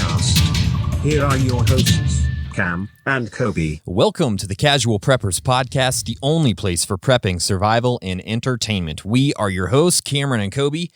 podcast. Here are your hosts, Cam and Kobe. Welcome to the Casual Preppers Podcast, the only place for prepping, survival, and entertainment. We are your hosts, Cameron and Kobe,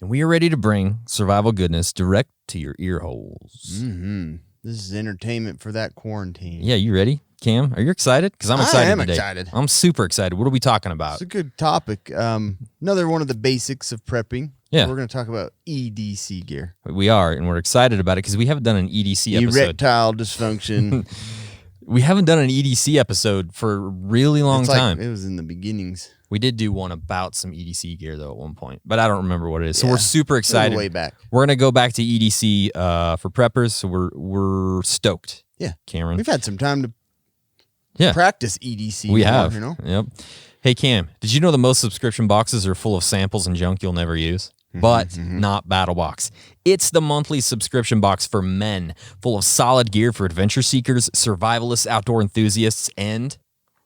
and we are ready to bring survival goodness direct to your ear holes. Mm-hmm. This is entertainment for that quarantine. Yeah, you ready, Cam? Are you excited? Because I'm excited I am today. excited. I'm super excited. What are we talking about? It's a good topic. Another one of the basics of prepping. Yeah. We're going to talk about EDC gear. We are, and we're excited about it because we haven't done an EDC episode. Erectile dysfunction. We haven't done an EDC episode for a really long time. It was in the beginnings. We did do one about some EDC gear, though, at one point, but I don't remember what it is. So Yeah. we're super excited. Way back. We're going to go back to EDC for preppers, so we're stoked. Yeah. Cameron. We've had some time to practice EDC. We more, have. You know? Yep. Hey, Cam, did you know that most subscription boxes are full of samples and junk you'll never use? But not Battle Box. It's the monthly subscription box for men, full of solid gear for adventure seekers, survivalists, outdoor enthusiasts, and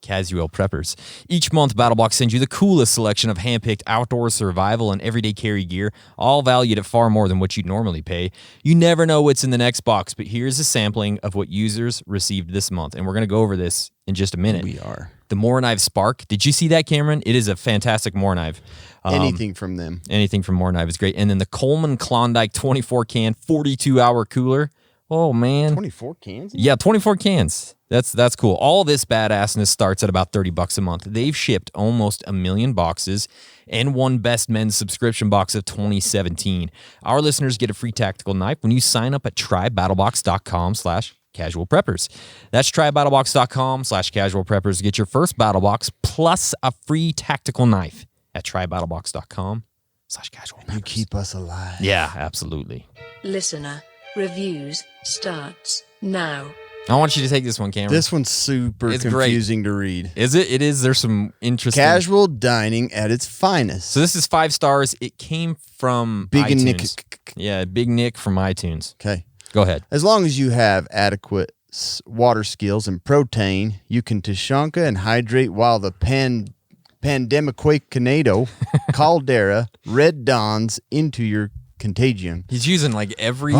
casual preppers. Each month, BattleBox sends you the coolest selection of handpicked outdoor survival and everyday carry gear, all valued at far more than what you'd normally pay. You never know what's in the next box, but here's a sampling of what users received this month, and we're going to go over this in just a minute. We are. The More Knife Spark. Did you see that, Cameron? It is a fantastic More Knife. Anything from them. Anything from More Knife is great. And then the Coleman Klondike 24 can 42-hour cooler. Oh, man. 24 cans? Yeah, 24 cans. That's cool. All this badassness starts at about $30 a month. They've shipped almost 1 million boxes and won Best Men's Subscription Box of 2017. Our listeners get a free tactical knife when you sign up at trybattlebox.com/casual preppers. That's trybattlebox.com/casual preppers to get your first battle box plus a free tactical knife at trybattlebox.com/casual preppers. You keep us alive. Yeah, absolutely. Listener reviews starts now. I want you to take this one, Cameron. This one's super It's confusing to read. Is it? It is. There's some interesting. Casual dining at its finest. So this is 5 stars. It came from Big and iTunes. Nick. Yeah, Big Nick from iTunes. Okay. Go ahead. As long as you have adequate water skills and protein, you can Tashanka and hydrate while the Pandemiquacanado Caldera Red Dawns into your contagion. He's using like every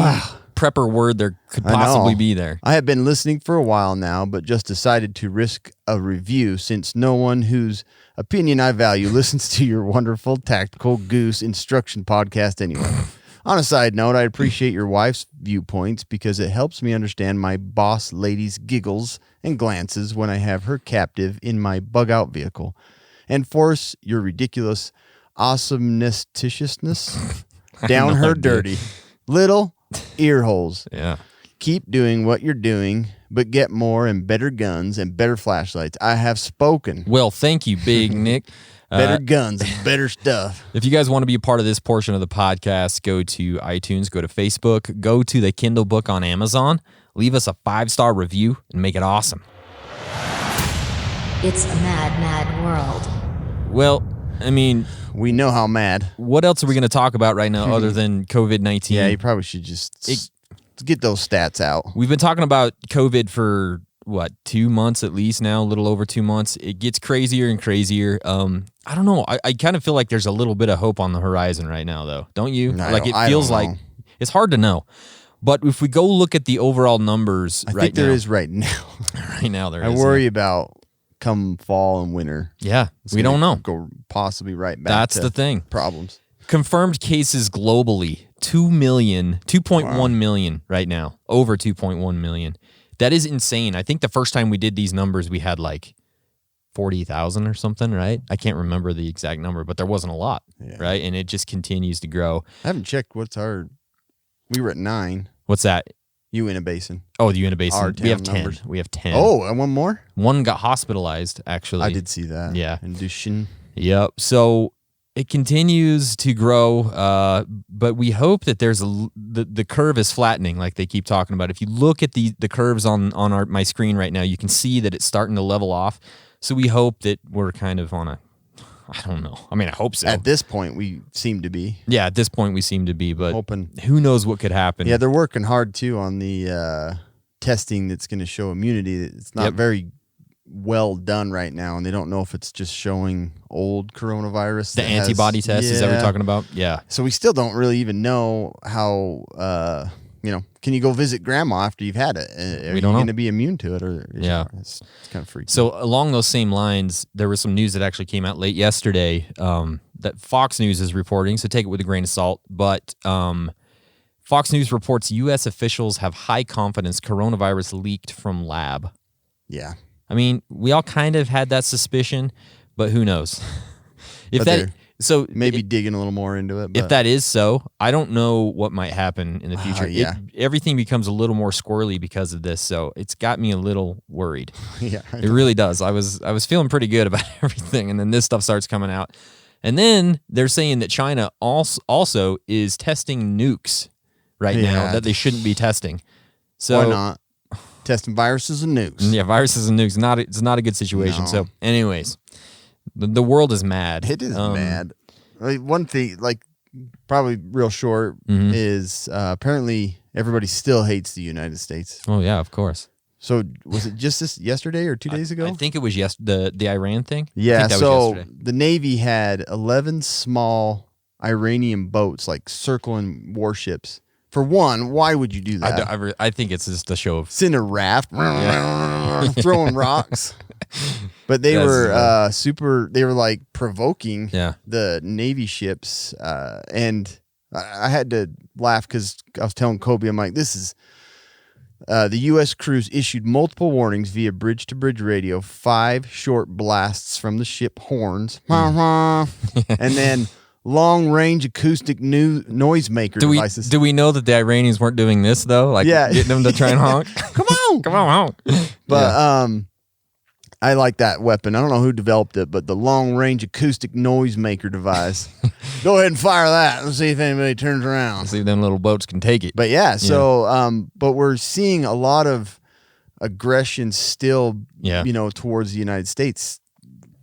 prepper word there could possibly be there. I have been listening for a while now, but just decided to risk a review since no one whose opinion I value listens to your wonderful Tactical Goose instruction podcast anyway. On a side note, I appreciate your wife's viewpoints because it helps me understand my boss lady's giggles and glances when I have her captive in my bug-out vehicle and force your ridiculous awesomeness down her dirty little ear holes. Yeah. Keep doing what you're doing, but get more and better guns and better flashlights. I have spoken. Well, thank you, Big Nick. Better guns and better stuff. If you guys want to be a part of this portion of the podcast, go to iTunes, go to Facebook, go to the Kindle book on Amazon, leave us a 5-star review, and make it awesome. It's a mad, mad world. Well, I mean, We know how mad. what else are we going to talk about right now other than COVID-19? Yeah, you probably should just get those stats out. We've been talking about COVID for, 2 months at least now, a little over 2 months. It gets crazier and crazier. I don't know. I kind of feel like there's a little bit of hope on the horizon right now, though. Don't you? I feels don't like know. it's hard to know. But if we go look at the overall numbers I think there is right now. Right now there I is. worry about come fall and winter. Yeah, It's we gonna don't know. Go possibly right back That's to the thing. problems. Confirmed cases globally, 2.1 million right now. Over 2.1 million. That is insane. I think the first time we did these numbers, we had like 40,000 or something, right? I can't remember the exact number, but there wasn't a lot, right? And it just continues to grow. I haven't checked we were at 9. What's that? Uinta Basin. Oh, the Uinta Basin. Our We have town 10. numbers. We have 10. Oh, and one more? One got hospitalized, actually. I did see that. Yeah. In Dushin. Yep. So it continues to grow, but we hope that there's the curve is flattening, like they keep talking about. If you look at the curves on my screen right now, you can see that it's starting to level off. So we hope that we're kind of on a, I don't know. I mean, I hope so. At this point, we seem to be. Yeah, at this point we seem to be, but Hoping. who knows what could happen. Yeah, they're working hard too on the testing that's going to show immunity. It's not very well done right now, and they don't know if it's just showing old coronavirus. The antibody test, is that what you're talking about? Yeah. So we still don't really even know how, can you go visit grandma after you've had it? Are you don't know. going to be immune to it? Or it's kind of freaky. So along those same lines, there was some news that actually came out late yesterday that Fox News is reporting, so take it with a grain of salt, but Fox News reports U.S. officials have high confidence coronavirus leaked from lab. Yeah. I mean, we all kind of had that suspicion, but who knows? Maybe digging a little more into it. But. If that is so, I don't know what might happen in the future. Yeah. Everything becomes a little more squirrely because of this, so it's got me a little worried. Yeah, it really does. I was feeling pretty good about everything, and then this stuff starts coming out. And then they're saying that China also is testing nukes right now that they shouldn't be testing. So why not? Testing viruses and nukes. Yeah, viruses and nukes. It's not a good situation. No. So anyways, the world is mad. It is mad. One thing, probably real short, is apparently everybody still hates the United States. Oh, yeah, of course. So was it just this yesterday or 2 days ago? I think it was the Iran thing. Yeah, I think that so was yesterday. the Navy had 11 small Iranian boats, circling warships. For one, why would you do that? I think it's just a show of... It's in a raft, throwing rocks. But they were they were provoking the Navy ships. And I had to laugh because I was telling Kobe, I'm like, this is... the U.S. crews issued multiple warnings via bridge-to-bridge radio, 5 short blasts from the ship horns, and then long-range acoustic noisemaker devices. Do we know that the Iranians weren't doing this, though? Getting them to try and honk? Come on! Come on, honk. But I like that weapon. I don't know who developed it, but the long-range acoustic noisemaker device. Go ahead and fire that and see if anybody turns around. See if them little boats can take it. But but we're seeing a lot of aggression still, towards the United States.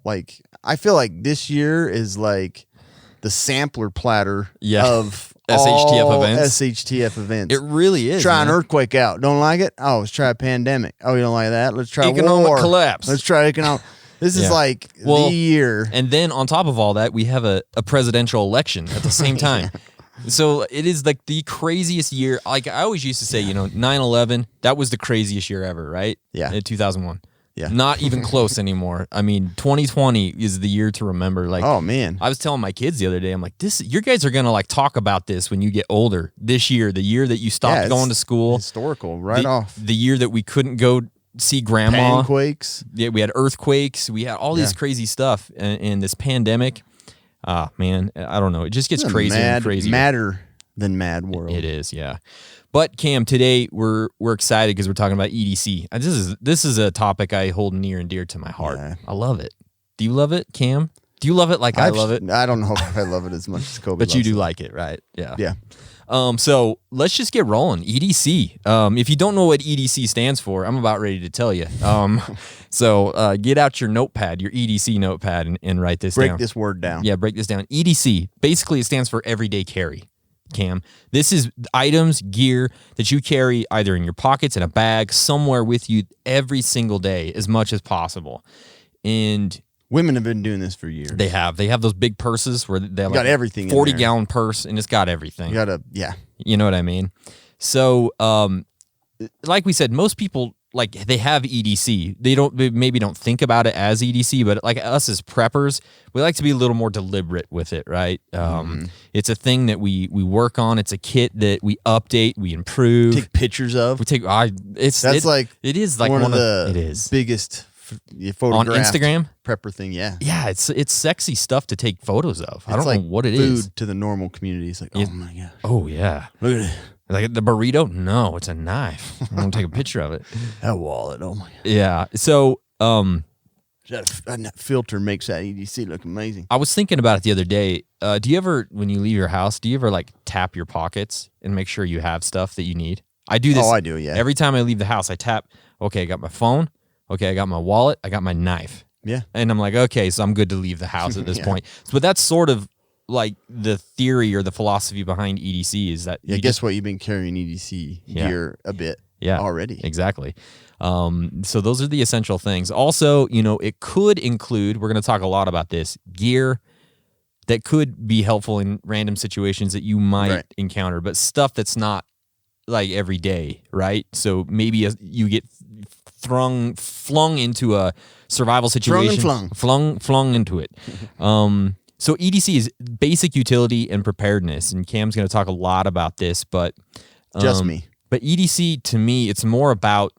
I feel like this year is the sampler platter of SHTF events. It really is. Try an earthquake out. Don't like it? Oh, let's try a pandemic. Oh, you don't like that? Let's try economic war. collapse. Let's try economic. This is the year. And then on top of all that, we have a presidential election at the same time. So it is the craziest year. I always used to say, 9/11, that was the craziest year ever, right? Yeah. In 2001. Yeah. Not even close anymore. I mean, 2020 is the year to remember. Oh, man. I was telling my kids the other day, I'm like, you guys are going to talk about this when you get older. This year, the year that you stopped going to school. Historical, off. The year that we couldn't go see grandma. Panquakes. Yeah, we had earthquakes. We had all this crazy stuff. And this pandemic, man, I don't know. It just gets crazier and crazier. Madder than mad world. It is, yeah. But Cam, today we're excited because we're talking about EDC. This is a topic I hold near and dear to my heart. Yeah. I love it. Do you love it, Cam? Do you love it like I love it? I don't know if I love it as much as Kobe. But you loves do it. like it, right? Yeah. Yeah. So let's just get rolling. EDC. If you don't know what EDC stands for, I'm about ready to tell you. So get out your notepad, your EDC notepad, and write this down. Break this word down. Yeah, break this down. EDC, basically it stands for everyday carry, Cam. This is items, gear that you carry either in your pockets, in a bag, somewhere with you every single day as much as possible. And women have been doing this for years. They have those big purses where they have got everything 40-gallon purse, and it's got everything. You know what I mean? So, like we said, most people they have EDC. They maybe don't think about it as EDC, but like us as preppers, we like to be a little more deliberate with it, right? It's a thing that we work on. It's a kit that we update, we improve, take pictures of. We take. It is like one of the biggest on Instagram prepper thing. Yeah, it's sexy stuff to take photos of. I don't know what it food is to the normal community. It's oh my gosh. Oh yeah, look at it. Like the burrito? No, it's a knife. I'm gonna take a picture of it. That wallet. Oh my god. Yeah. So that filter makes that EDC look amazing. I was thinking about it the other day. Do you ever, when you leave your house, do you ever tap your pockets and make sure you have stuff that you need? I do this. Oh, I do. Yeah. Every time I leave the house, I tap. Okay, I got my phone. Okay, I got my wallet. I got my knife. Yeah. And I'm like, okay, so I'm good to leave the house at this point. But that's sort of like the theory or the philosophy behind EDC is that. Yeah. Guess what? You've been carrying EDC gear a bit. Yeah. Already. Exactly. So those are the essential things. Also, it could include, we're going to talk a lot about this, gear that could be helpful in random situations that you might encounter, but stuff that's not like every day, right? So maybe you get flung into a survival situation. Flung into it. So EDC is basic utility and preparedness, and Cam's going to talk a lot about this, but just me. But EDC, to me, it's more about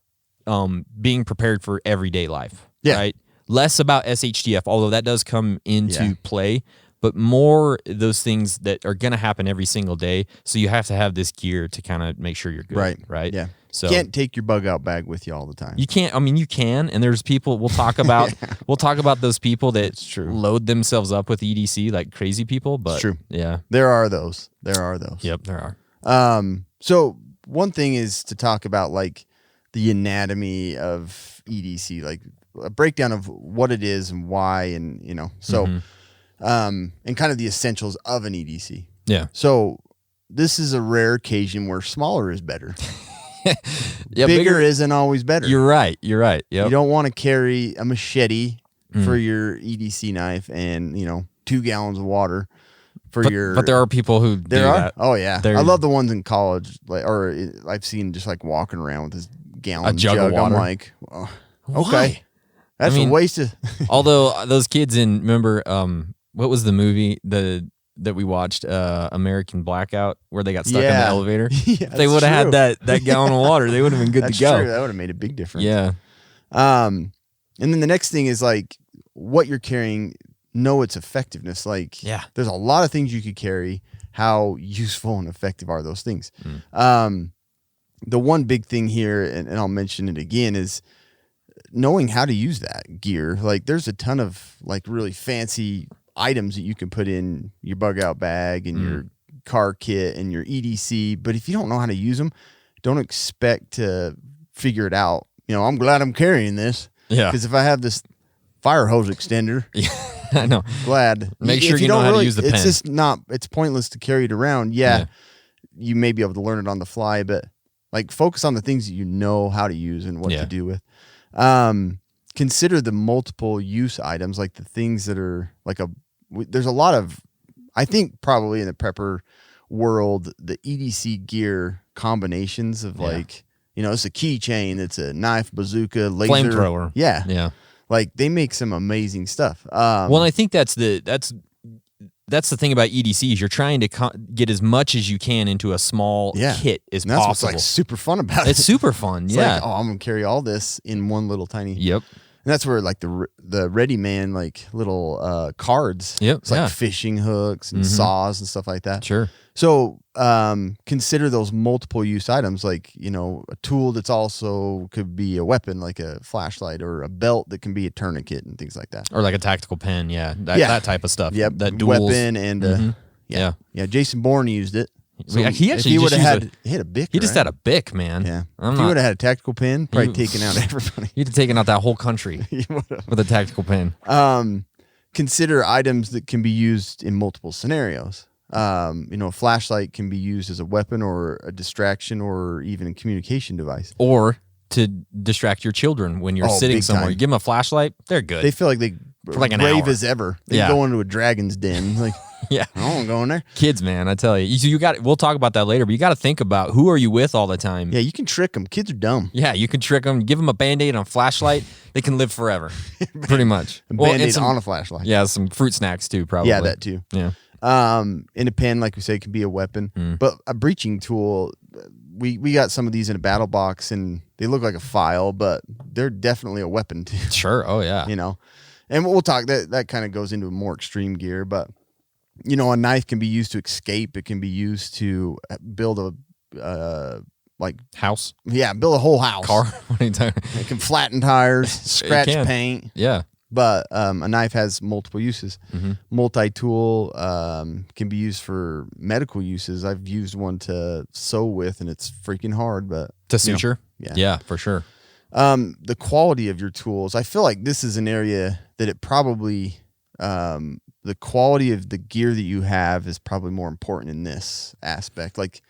being prepared for everyday life, right? Less about SHTF, although that does come into play, but more those things that are going to happen every single day. So you have to have this gear to kind of make sure you're good, right? Yeah. So you can't take your bug out bag with you all the time. You can't. I mean, you can, and there's people we'll talk about. We'll talk about those people that load themselves up with EDC like crazy people. But it's true. Yeah, there are those. Yep, there are. So one thing is to talk about like the anatomy of EDC, like a breakdown of what it is and why, and and kind of the essentials of an EDC. Yeah. So this is a rare occasion where smaller is better. Yeah, bigger isn't always better. You're right. Yep. You don't want to carry a machete for your EDC knife and 2 gallons of water for your. But there are people who do that. Oh yeah, I love the ones in college, I've seen just like walking around with this gallon jug of water. I'm like, okay, that's a waste of. Although those kids remember what was the movie that we watched, American Blackout, where they got stuck in the elevator. Yeah, they would have had that gallon of water. They would have been good to go. True. That would have made a big difference. Yeah. And then the next thing is like what you're carrying. Know its effectiveness. Like, there's a lot of things you could carry. How useful and effective are those things? The one big thing here, and I'll mention it again, is knowing how to use that gear. Like, there's a ton of like really fancy items that you can put in your bug out bag and your car kit and your EDC, but if you don't know how to use them, don't expect to figure it out. I'm glad I'm carrying this. Yeah. Because if I have this fire hose extender, I know. Glad. Make sure you know how to use the pen. It's just it's pointless to carry it around. Yeah. You may be able to learn it on the fly, but like focus on the things that you know how to use and what to do with. Consider the multiple use items, like the things that are like there's a lot of, I think probably in the prepper world, the EDC gear combinations of like, it's a keychain, it's a knife, bazooka, laser. Flamethrower. Yeah. Yeah. Like they make some amazing stuff. Well, I think that's the thing about EDC is you're trying to get as much as you can into a small kit as possible. That's what's like super fun about it. It's super fun. It's like, I'm gonna carry all this in one little tiny. Yep. And that's where like the Ready Man like little cards. Yep. It's like fishing hooks and saws and stuff like that. Sure. So consider those multiple use items, like a tool that's also could be a weapon, like a flashlight, or a belt that can be a tournament and things like that, or like a tactical pen. That type of stuff. Yep. That duels. Weapon and yeah. Jason Bourne used it. So he actually would have hit a bic. He just had a bic, man. Yeah. If he would have had a tactical pen, probably taken out everybody. He'd have taken out that whole country with a tactical pen. Consider items that can be used in multiple scenarios. A flashlight can be used as a weapon or a distraction or even a communication device. Or to distract your children when you're sitting somewhere. Time. You give them a flashlight, they're good. They feel like they for like an brave hour. as ever. They go into a dragon's den. Like, I don't want to go in there. Kids, man, I tell you. We'll talk about that later, but you got to think about who are you with all the time. Yeah, you can trick them. Kids are dumb. Yeah, you can trick them. Give them a Band-Aid and a flashlight. They can live forever. Pretty much. Band-Aid on a flashlight. Yeah, some fruit snacks too, probably. Yeah, that too. Yeah. In a pen, like we say, can be a weapon, but a breaching tool. We got some of these in a battle box, and they look like a file, but they're definitely a weapon too. Sure. Oh yeah. And we'll talk that kind of goes into more extreme gear, but a knife can be used to escape. It can be used to build a house. Yeah, build a whole house. Car. What are you talking? It can flatten tires, scratch paint. Yeah. But a knife has multiple uses. Multi-tool can be used for medical uses. I've used one to sew with, and it's freaking hard. But to suture? Yeah, for sure. The quality of your tools. I feel like this is an area that it probably, the quality of the gear that you have is probably more important in this aspect. Like,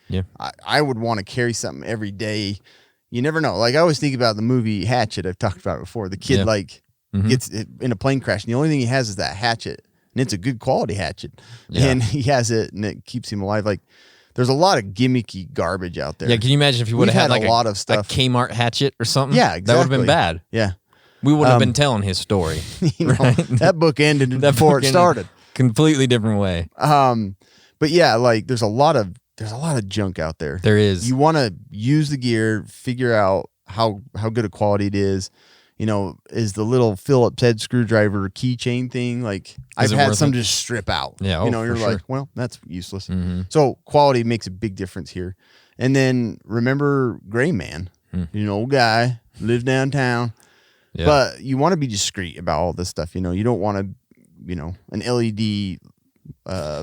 I would want to carry something every day. You never know. Like, I always think about the movie Hatchet. I've talked about it before. The kid, gets in a plane crash, and the only thing he has is that hatchet, and it's a good quality hatchet, and he has it, and it keeps him alive. Like, there's a lot of gimmicky garbage out there. Yeah, can you imagine if you would We've have had had like a lot of a stuff. Kmart hatchet or something? Yeah, That would have been exactly. bad. Yeah. We wouldn't have been telling his story. You know, that book ended That before book it ended started. Completely different way. But yeah, like there's a lot of junk out there. There is. You want to use the gear, figure out how good a quality it is. You know, is the little Phillips head screwdriver keychain thing, like I've it had worth some it? just strip out. Yeah, you know, for you're sure. like, well, that's useless. Mm-hmm. So quality makes a big difference here. And then remember Gray Man, you know, old guy, lives downtown. Yeah. But you want to be discreet about all this stuff. You know, you don't want to, you know, an LED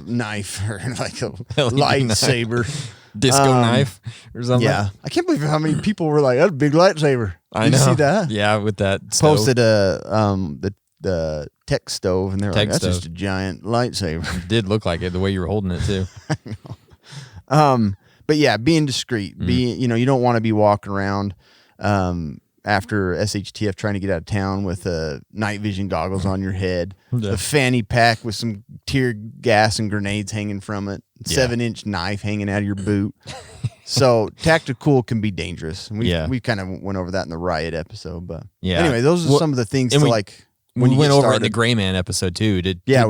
knife or like a lightsaber. Disco knife or something. Yeah. I can't believe how many people were like, that's a big lightsaber. I Did know. you see that? Yeah, with that stove. Posted the tech stove and they're Tech like, that's stove. just a giant lightsaber. It did look like it the way you were holding it too. But yeah, being discreet, you know, you don't want to be walking around after SHTF trying to get out of town with night vision goggles on your head, a fanny pack with some tear gas and grenades hanging from it, 7-inch knife hanging out of your boot. So tactical can be dangerous. We kind of went over that in the riot episode, but anyway, those are some of the things to like. We you went get over it in started. the Gray Man episode too. We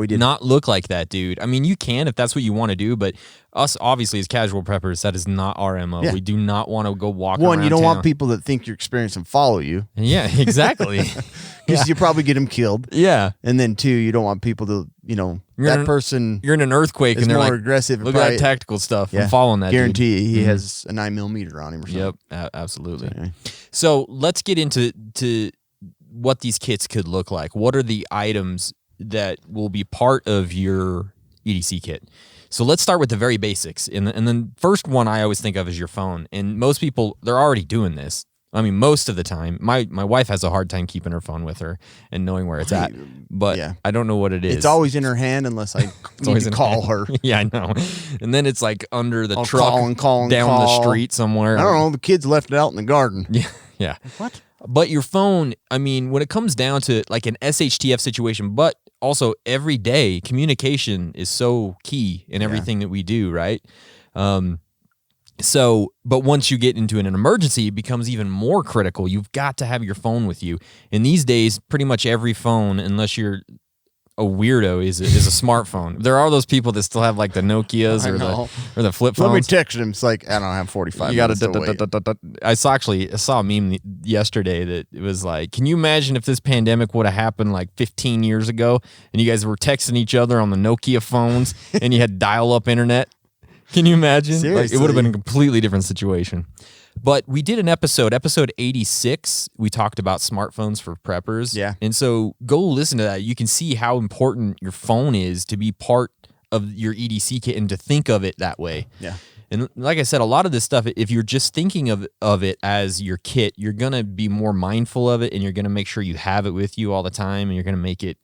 did. Not look like that, dude. I mean, you can if that's what you want to do, but us obviously as casual preppers, that is not our MO. Yeah. We do not want to go walk around. One, you don't town. want people that think you're experienced and follow you Yeah, exactly. because you probably get them killed. Yeah. And then two, you don't want people to, you know, person You're in an earthquake is and they're more like, aggressive. look at that tactical stuff. I'm following that. Guarantee dude. he has a 9mm on him or something. Yep, absolutely. So, anyway. So let's get into what these kits could look like. What are the items that will be part of your EDC kit? So let's start with the very basics. And then first one I always think of is your phone. And most people, they're already doing this. I mean, most of the time. My wife has a hard time keeping her phone with her and knowing where it's at. But I don't know what it is. It's always in her hand unless I need to call her. Yeah, I know. And then it's like under the I'll truck call down the street somewhere. I don't know. The kids left it out in the garden. Yeah. Yeah. What? But your phone, I mean, when it comes down to like an SHTF situation, but also every day, communication is so key in everything that we do, right? But once you get into an emergency, it becomes even more critical. You've got to have your phone with you. And these days, pretty much every phone, unless you're a weirdo, is a smartphone. There are those people that still have like the Nokias or the flip phones. Let me text him. It's like, I don't have 45 You minutes got to wait. I saw a meme yesterday that it was like, can you imagine if this pandemic would have happened like 15 years ago and you guys were texting each other on the Nokia phones and you had dial-up internet? Can you imagine? Like, it would have been a completely different situation. But we did an episode 86. We talked about smartphones for preppers. Yeah. And so go listen to that. You can see how important your phone is to be part of your EDC kit and to think of it that way. Yeah. And like I said, a lot of this stuff, if you're just thinking of it as your kit, you're going to be more mindful of it and you're going to make sure you have it with you all the time and you're going to make it,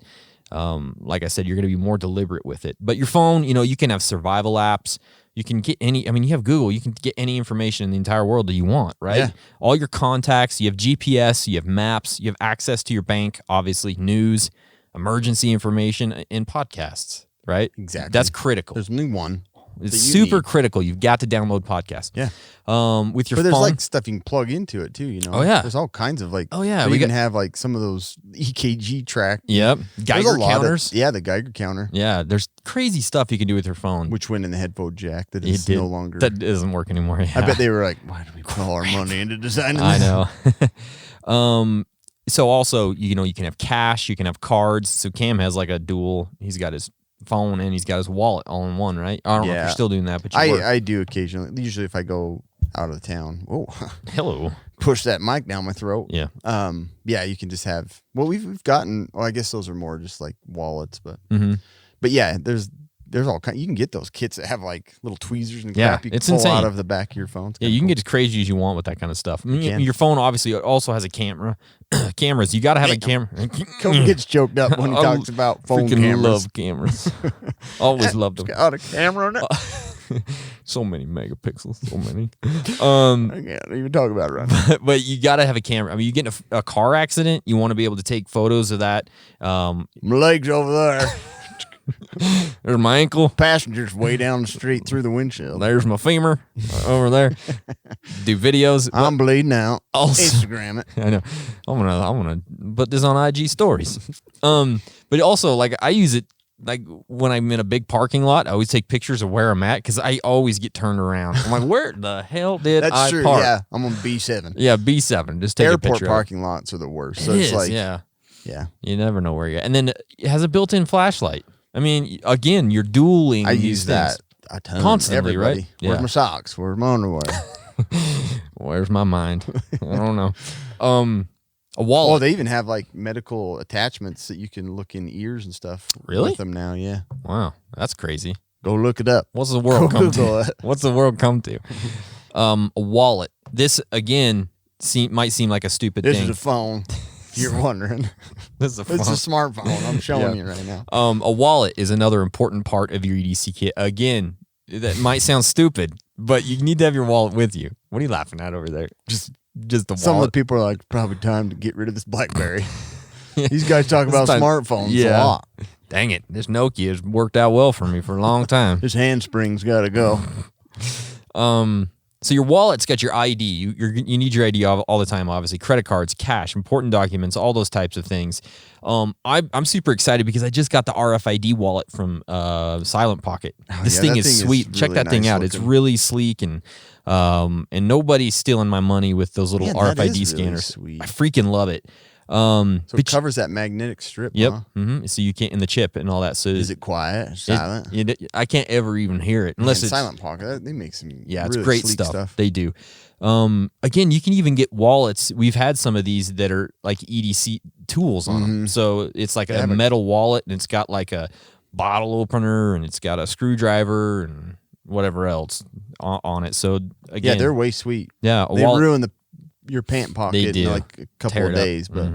like I said, you're going to be more deliberate with it. But your phone, you know, you can have survival apps. You can get you have Google, you can get any information in the entire world that you want, right? Yeah. All your contacts, you have GPS, you have maps, you have access to your bank, obviously, news, emergency information, and podcasts, right? Exactly. That's critical. There's only one. It's that you super need. critical. You've got to download podcasts. Yeah. With your But there's phone. like stuff you can plug into it too, you know? Oh, yeah. There's all kinds of like, Oh, yeah, we we even got- have like some of those EKG track. Yep. There's Geiger a lot of- counters. yeah, the Geiger counter, Yeah, there's crazy stuff you can do with your phone. which went in the headphone jack that It is did. no longer. That doesn't work anymore. Yeah. I bet they were like, why did we put all our money into designing I this? know. So also, you know, you can have cash, you can have cards. So Cam has like a dual. He's got his phone and he's got his wallet all in one, right? I don't know if Yeah. you're still doing that, but you were. I do occasionally. Usually if I go out of town, Hello. push that mic down my throat. Yeah. Yeah, you can just have. Well, we've gotten. Well, I guess those are more just like wallets, but Mm-hmm. but yeah, there's all kind. You can get those kits that have like little tweezers and Yeah, crap you can it's pull insane. out of the back of your phone. It's Yeah, kinda you can cool. get as crazy as you want with that kind of stuff. I mean, can. your phone obviously also has a camera. Cameras, you got to have a camera. Kobe gets choked up when he I talks about phone freaking cameras. love cameras. Always loved them. Got a camera on it. So many megapixels. So many. I can't even talk about it right now. But you got to have a camera. I mean, you get in a car accident, you want to be able to take photos of that. My leg's over there. There's my ankle. Passengers way down the street through the windshield. There's my femur over there. Do videos. I'm bleeding out. Also- Instagram it. I know. I'm gonna put this on IG stories. But also like I use it like when I'm in a big parking lot. I always take pictures of where I'm at because I always get turned around. I'm like, where the hell did That's I true. park? Yeah, I'm on B7. Yeah, B7. Just take a Airport picture. parking lots are the worst. So It it's is, like, yeah. yeah. You never know where you're at. And then it has a built-in flashlight. I mean, again, you're dueling I these use things. that a ton. Constantly, Everybody. right? Where's Yeah. my socks? Where's my underwear? Where's my mind? I don't know. A Oh, wallet. they even have like medical attachments that you can look in ears and stuff. Really? With them now, yeah. Wow, that's crazy. Go look it up. What's the world Go come Google to? it. What's the world come to? A wallet. This again might seem like a stupid This thing. is a phone. If you're wondering. This is a It's phone. a smartphone. I'm showing Yeah. you right now. A wallet is another important part of your EDC kit. Again, that might sound stupid, but you need to have your wallet with you. What are you laughing at over there? Just the Some of the wallet. people are like, probably time to get rid of this BlackBerry. These guys talk about time- smartphones a Yeah. lot. Dang it! This Nokia has worked out well for me for a long time. This handspring's got to go. So your wallet's got your ID. You need your ID all the time, obviously. Credit cards, cash, important documents, all those types of things. I'm super excited because I just got the RFID wallet from Silent Pocket. This yeah, thing that is thing is sweet. Check really that thing nice out. It's looking. really sleek and nobody's stealing my money with those little Man, that RFID is really scanners. sweet. I freaking love it. So but it covers that magnetic strip. Yep. Huh? So you can't in the chip and all that. So Is it quiet? Silent? I can't ever even hear it unless Man, it's Silent Pocket. They make some Yeah, it's really great sleek stuff. They do. Again, you can even get wallets. We've had some of these that are like EDC tools on them. So it's like a metal wallet and it's got like a bottle opener and it's got a screwdriver and whatever else on it. So again, Yeah, they're way sweet. yeah, a They wallet. ruin your pant pocket They do. in like a couple Tear of it up. days. But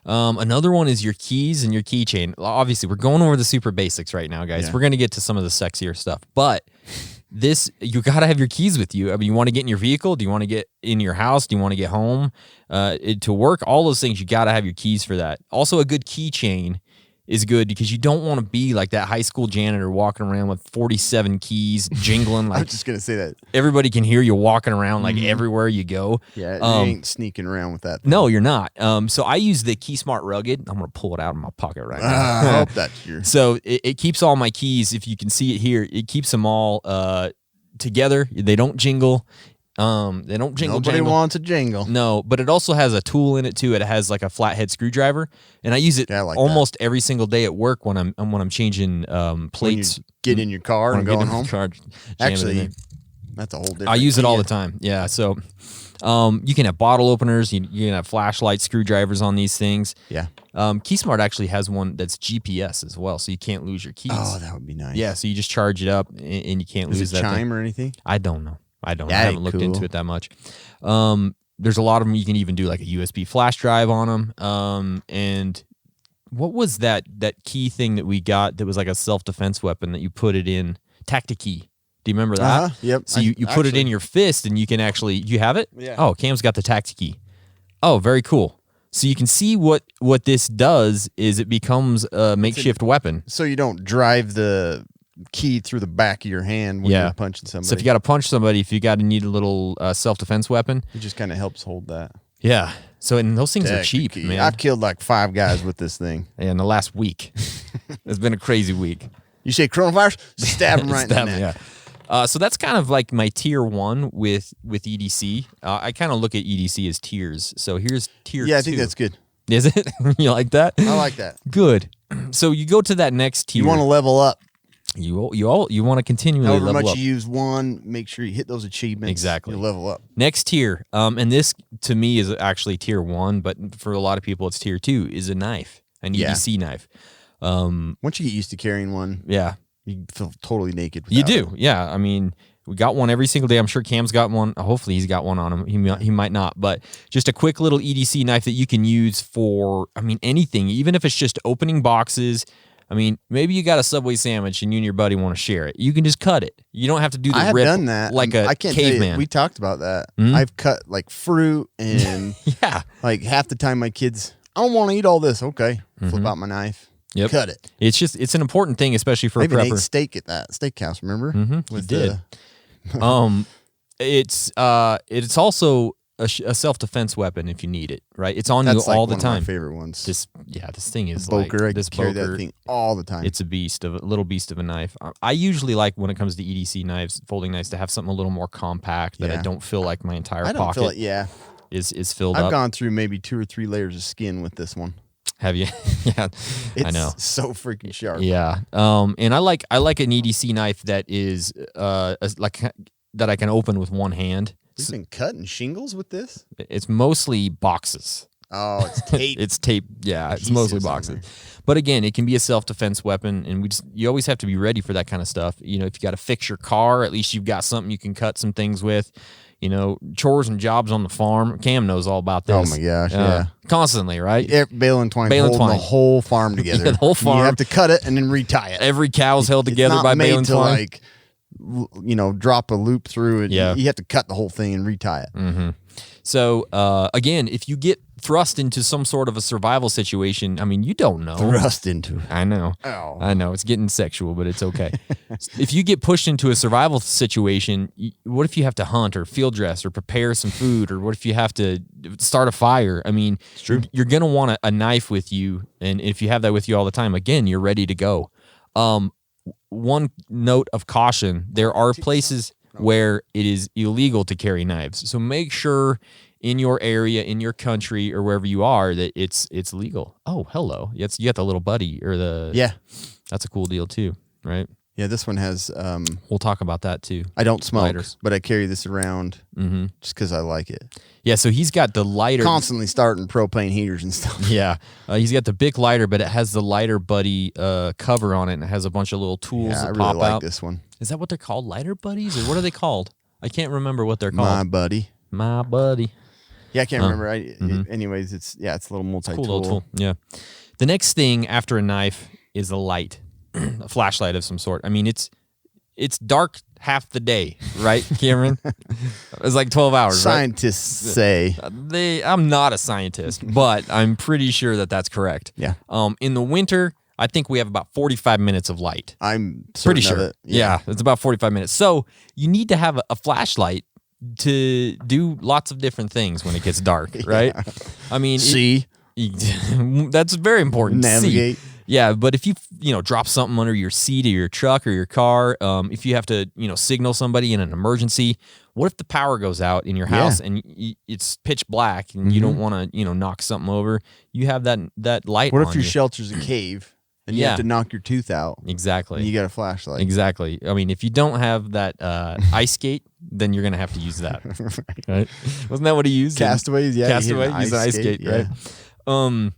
Another one is your keys and your keychain. Obviously, we're going over the super basics right now, guys. Yeah. We're going to get to some of the sexier stuff, but you got to have your keys with you. I mean, you want to get in your vehicle? Do you want to get in your house? Do you want to get home to work? All those things, you got to have your keys for that. Also, a good keychain is good because you don't want to be like that high school janitor walking around with 47 keys jingling I like was just going to say that. everybody can hear you walking around like everywhere you go. Yeah, you ain't sneaking around with that. No, you're not. So I use the Key Smart Rugged. I'm gonna pull it out of my pocket right now. I hope that's your. So it keeps all my keys. If you can see it here, it keeps them all together. They don't jingle. They don't jingle. Nobody jangle. wants a jingle. No, but it also has a tool in it too. It has like a flathead screwdriver, and I use it Yeah, I like almost every single day at work when I'm changing When you plates. get in your car when and I'm going getting in home. the car, jam it in Actually, there. that's a whole different. I use it all key. the time. Yeah. So you can have bottle openers. You can have flashlights, screwdrivers on these things. Yeah. KeySmart actually has one that's GPS as well, so you can't lose your keys. Oh, that would be nice. Yeah. So you just charge it up and you can't Does lose it that chime thing. or anything? I don't know. I don't. I That'd haven't looked cool. into it that much. There's a lot of them. You can even do like a USB flash drive on them. And what was that key thing that we got that was like a self-defense weapon that you put it in? Tactikey. Do you remember that? Yep. So you put it in your fist and you can actually, you have it? Yeah. Oh, Cam's got the Tactikey. Oh, very cool. So you can see what this does is it becomes a makeshift weapon. So you don't drive the key through the back of your hand when Yeah. you're punching somebody. So if you got to punch somebody, if you got to need a little self-defense weapon. it just kind of helps hold that. Yeah. So and those things are cheap, Key. man. I've killed like 5 guys with this thing. In the last week. It's been a crazy week. You say coronavirus? Stab him right Stab in the me, neck. yeah. So that's kind of like my tier 1 with EDC. I kind of look at EDC as tiers. So here's tier 2. Yeah, I think that's good. Is it? You like that? I like that. Good. So you go to that next tier. You want to level up. You want to continually However level much up. you use one, make sure you hit those achievements. Exactly. You level up. Next tier, and this to me is actually tier 1, but for a lot of people it's tier 2, is a knife, an Yeah. EDC knife. Once you get used to carrying one, Yeah, you feel totally naked. you without do. it. Yeah, I mean, we got one every single day. I'm sure Cam's got one. Hopefully he's got one on him. He might not, but just a quick little EDC knife that you can use for, I mean, anything, even if it's just opening boxes. I mean, maybe you got a Subway sandwich and you and your buddy want to share it. You can just cut it. You don't have to do the I have rip done that. like a I can't tell you, caveman. we talked about that. Mhm. I've cut like fruit and Yeah. like half the time my kids, I don't want to eat all this. Okay. Flip out my knife. Yep. Cut it. It's an important thing, especially for I a even ate prepper. steak at that steakhouse, remember? You did. It's also a self-defense weapon if you need it, right? It's on That's you all like the one time. of my favorite ones. This thing is Boker, like I this carry Boker. that thing all the time. It's a little beast of a knife. I usually like when it comes to EDC knives, folding knives, to have something a little more compact that I don't feel like my entire I don't pocket feel it. Yeah, is filled I've up. gone through maybe 2 or 3 layers of skin with this one. Have you? Yeah, It's I know. so freaking sharp. Yeah. And I like an EDC knife that is that I can open with one hand. You've been cutting shingles with this? It's mostly boxes. Oh, it's tape. It's tape. Yeah, it's mostly Adhesives on boxes. there. But again, it can be a self-defense weapon, and you always have to be ready for that kind of stuff. You know, if you got to fix your car, at least you've got something you can cut some things with. You know, chores and jobs on the farm. Cam knows all about this. Oh my gosh, yeah. Constantly, right? Bale and twine, Bale and holding twine. the whole farm together. Yeah, the whole And farm. you have to cut it and then retie it. Every cow's held together it's not by made bale and to twine. like, drop a loop through it. Yeah. You have to cut the whole thing and retie it. Mm-hmm. So, again, if you get thrust into some sort of a survival situation, I mean, you don't know. Thrust into it. I know. Oh. I know. It's getting sexual, but it's okay. If you get pushed into a survival situation, what if you have to hunt or field dress or prepare some food, or what if you have to start a fire? I mean, it's true. You're going to want a knife with you, and if you have that with you all the time, again, you're ready to go. One note of caution, there are places where it is illegal to carry knives. So make sure in your area, in your country, or wherever you are, that it's legal. Oh, hello. You got the little buddy or the... Yeah. That's a cool deal too, right? Yeah, this one has... we'll talk about that too. I don't smoke, Lighters. but I carry this around just because I like it. Yeah, so he's got the lighter... Constantly starting propane heaters and stuff. Yeah. He's got the Bic lighter, but it has the lighter buddy cover on it, and it has a bunch of little tools Yeah, I that really pop like out. this one. Is that what they're called? Lighter buddies? Or what are they called? I can't remember what they're called. My buddy. My buddy. Yeah, I can't remember. Anyways, it's a little multi-tool. Cool little tool. Yeah. The next thing after a knife is a light, a flashlight of some sort. I mean, it's dark half the day, right, Cameron? It's like 12 hours, Scientists say. right? I'm not a scientist, but I'm pretty sure that that's correct. Yeah. In the winter, I think we have about 45 minutes of light. I'm Pretty certain sure. of it. Yeah, it's about 45 minutes. So you need to have a flashlight to do lots of different things when it gets dark, right? I mean, See? that's very important. Navigate. See. Yeah, but if you drop something under your seat of your truck or your car, if you have to signal somebody in an emergency, what if the power goes out in your house and it's pitch black and you don't want to knock something over? You have that light. What on if your you. shelter's a cave and you Yeah. have to knock your tooth out? Exactly. And you got a flashlight. Exactly. I mean, if you don't have that ice skate, then you're gonna have to use that. Right? Wasn't that what he used? Castaways, yeah. Castaway, use an ice skate, right?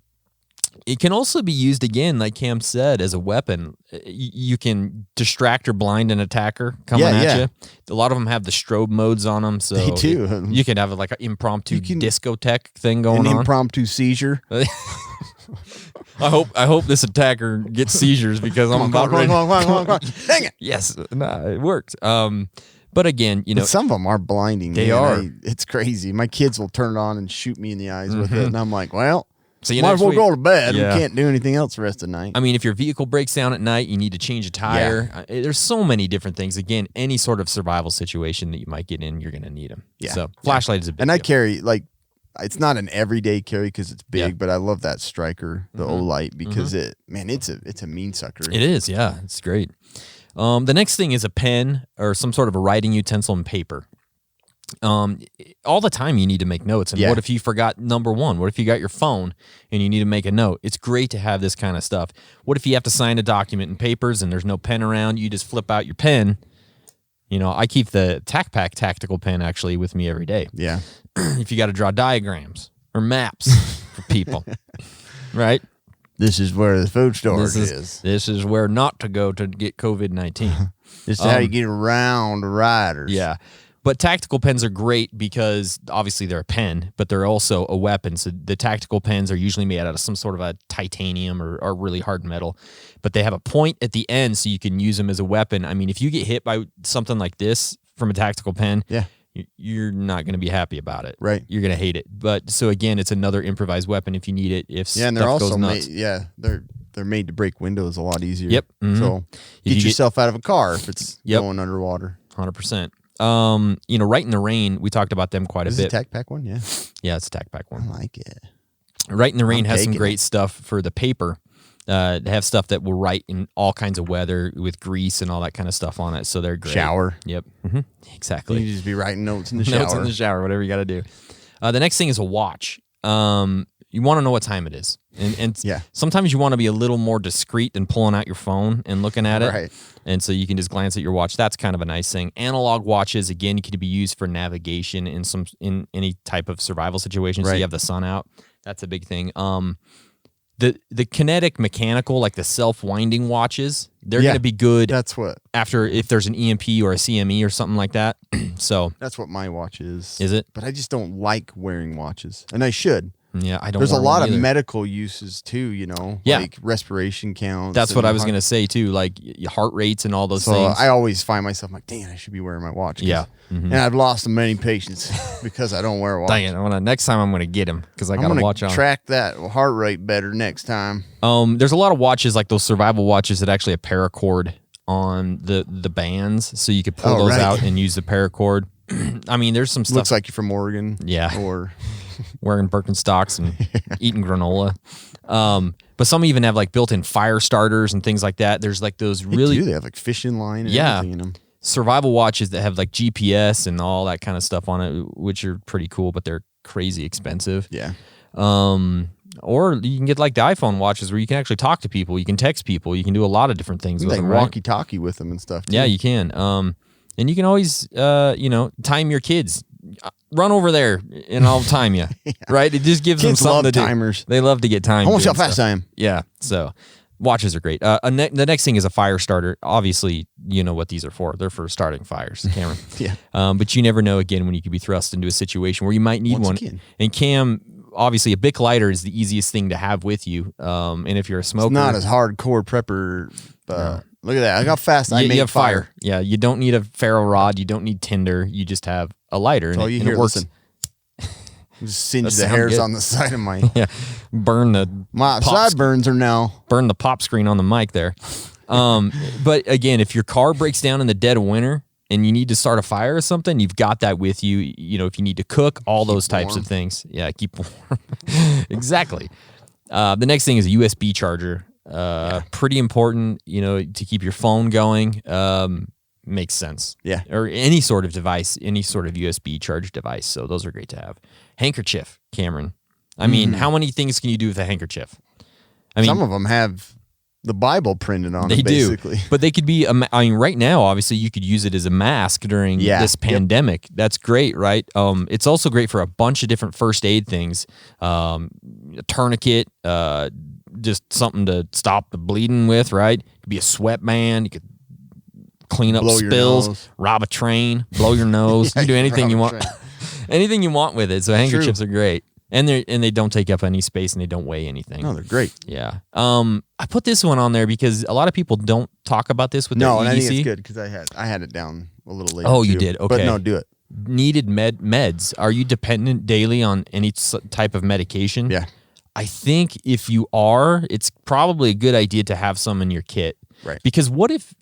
It can also be used again, like Cam said, as a weapon. You can distract or blind an attacker coming at you. A lot of them have the strobe modes on them, so They do. you can have like an impromptu discotheque thing going An on. impromptu seizure. I hope this attacker gets seizures because I'm about ready. Come on. Dang it. Yes, it worked. But again, But some of them are blinding. They man. are. It's crazy. My kids will turn it on and shoot me in the eyes with it, and I'm like, well, See you might next as well week. go to bed. Yeah. We can't do anything else the rest of the night. I mean, if your vehicle breaks down at night, you need to change a tire. There's so many different things. Again, any sort of survival situation that you might get in, you're going to need them. Yeah. So flashlight is a big And I deal. carry, it's not an everyday carry because it's big, Yeah. but I love that striker, the Olight, because it's a mean sucker. It is, yeah. It's great. The next thing is a pen or some sort of a writing utensil and paper. All the time you need to make notes. And what if you forgot number one? What if you got your phone and you need to make a note? It's great to have this kind of stuff. What if you have to sign a document in papers and there's no pen around? You just flip out your pen. I keep the TacPack tactical pen actually with me every day. Yeah. If you got to draw diagrams or maps for people, right? This is where the food storage is. This is where not to go to get COVID-19. This is how you get around the riders. Yeah. But tactical pens are great because obviously they're a pen, but they're also a weapon. So the tactical pens are usually made out of some sort of a titanium or really hard metal, but they have a point at the end so you can use them as a weapon. I mean, if you get hit by something like this from a tactical pen, you're not going to be happy about it. Right. You're going to hate it. But so again, it's another improvised weapon if you need it. If Yeah, and they're stuff also goes nuts. made, they're they're made to break windows a lot easier. Yep. Mhm. So If get yourself out of a car if it's Yep. going underwater. 100%. Right in the Rain, we talked about them quite a Is bit. it a Tac Pack one? Yeah. Yeah, it's a Tac Pack I one. like it. Right in the Rain I'm has some taking great it. stuff for the paper. They have stuff that will write in all kinds of weather with grease and all that kind of stuff on it. So they're great. Shower. Yep. hmm Exactly. You just be writing notes in the shower. Notes in the shower, whatever you got to do. The next thing is a watch. You want to know what time it is. And Yeah. sometimes you want to be a little more discreet than pulling out your phone and looking at it. Right. And so you can just glance at your watch. That's kind of a nice thing. Analog watches, again, can be used for navigation in any type of survival situation. So Right. you have the sun out. That's a big thing. The kinetic mechanical, like the self-winding watches, they're Yeah. going to be good That's what if there's an EMP or a CME or something like that. So my watch is. is it? But I just don't like wearing watches, and I should. Yeah, I don't. There's a wear lot one of either. medical uses too, Yeah. like respiration counts. That's what and I was going to say too, like heart rates and all those So things. I always find myself like, dang, I should be wearing my watch. 'cause- Yeah. Mhm. And I've lost many patients because I don't wear a watch. Dang it! Next time I'm going to get him because I I'm got to gonna watch on. track that heart rate better next time. There's a lot of watches like those survival watches that actually have paracord on the bands, so you could pull Oh, those right. out and use the paracord. I mean, there's some stuff Looks like you're from Oregon. Yeah. Or wearing Birkenstocks and eating granola. But some even have like built-in fire starters and things like that. There's like those really they have like fishing line and Yeah. everything in them. survival watches that have like GPS and all that kind of stuff on it, which are pretty cool, but they're crazy expensive. Yeah. Or you can get like the iPhone watches where you can actually talk to people, you can text people, you can do a lot of different things with Like them, right? walkie-talkie with them and stuff. Yeah, too. you can. And you can always, time your kids. Run over there and I'll time you. Right? It just gives Kids them something love to do. timers. They love to get timed. I want to see how doing fast stuff. I am. Yeah. So watches are great. The next thing is a fire starter. Obviously, you know what these are for. They're for starting fires, Cameron. Yeah. But you never know, again, when you could be thrust into a situation where you might need Once one. again. And Cam, obviously, a Bic lighter is the easiest thing to have with you. And if you're a smoker, It's not as hardcore prepper. Look at that. Look how fast I you make have fire. Yeah, you don't need a ferro rod. You don't need tinder. You just have a lighter. That's And all it, you and hear. it works. Listen. Just singe That the sound hairs good. on the side of my Yeah, burn the my Pop- sideburns are now. burn the pop screen on the mic there. But again, if your car breaks down in the dead of winter and you need to start a fire or something, you've got that with you. You know, if you need to cook, all those types warm. of things. Yeah, keep warm. Exactly. The next thing is a USB charger. Pretty important, to keep your phone going. Makes sense. Yeah. Or any sort of device, any sort of USB charge device. So those are great to have. Handkerchief, Cameron. I mean, how many things can you do with a handkerchief? I mean, Some of them have the Bible printed on they it, basically. do, but they could be. Right now, obviously, you could use it as a mask during Yeah. this Yep. pandemic. That's great, right? It's also great for a bunch of different first aid things. A tourniquet, just something to stop the bleeding with, right? It could be a sweatband. You could clean up Blow your spills, nose. rob a train, blow your nose. Yeah, you do you anything rob you a want. train. Anything you want with it. So handkerchiefs are great, and they don't take up any space and they don't weigh anything. No, they're great. Yeah. I put this one on there because a lot of people don't talk about this with No, their and I EDC. think it's good because I had it down a little later. Oh, you too. did? But Okay. no, do it. Needed meds. Are you dependent daily on any type of medication? Yeah. I think if you are, it's probably a good idea to have some in your kit. Right. Because what if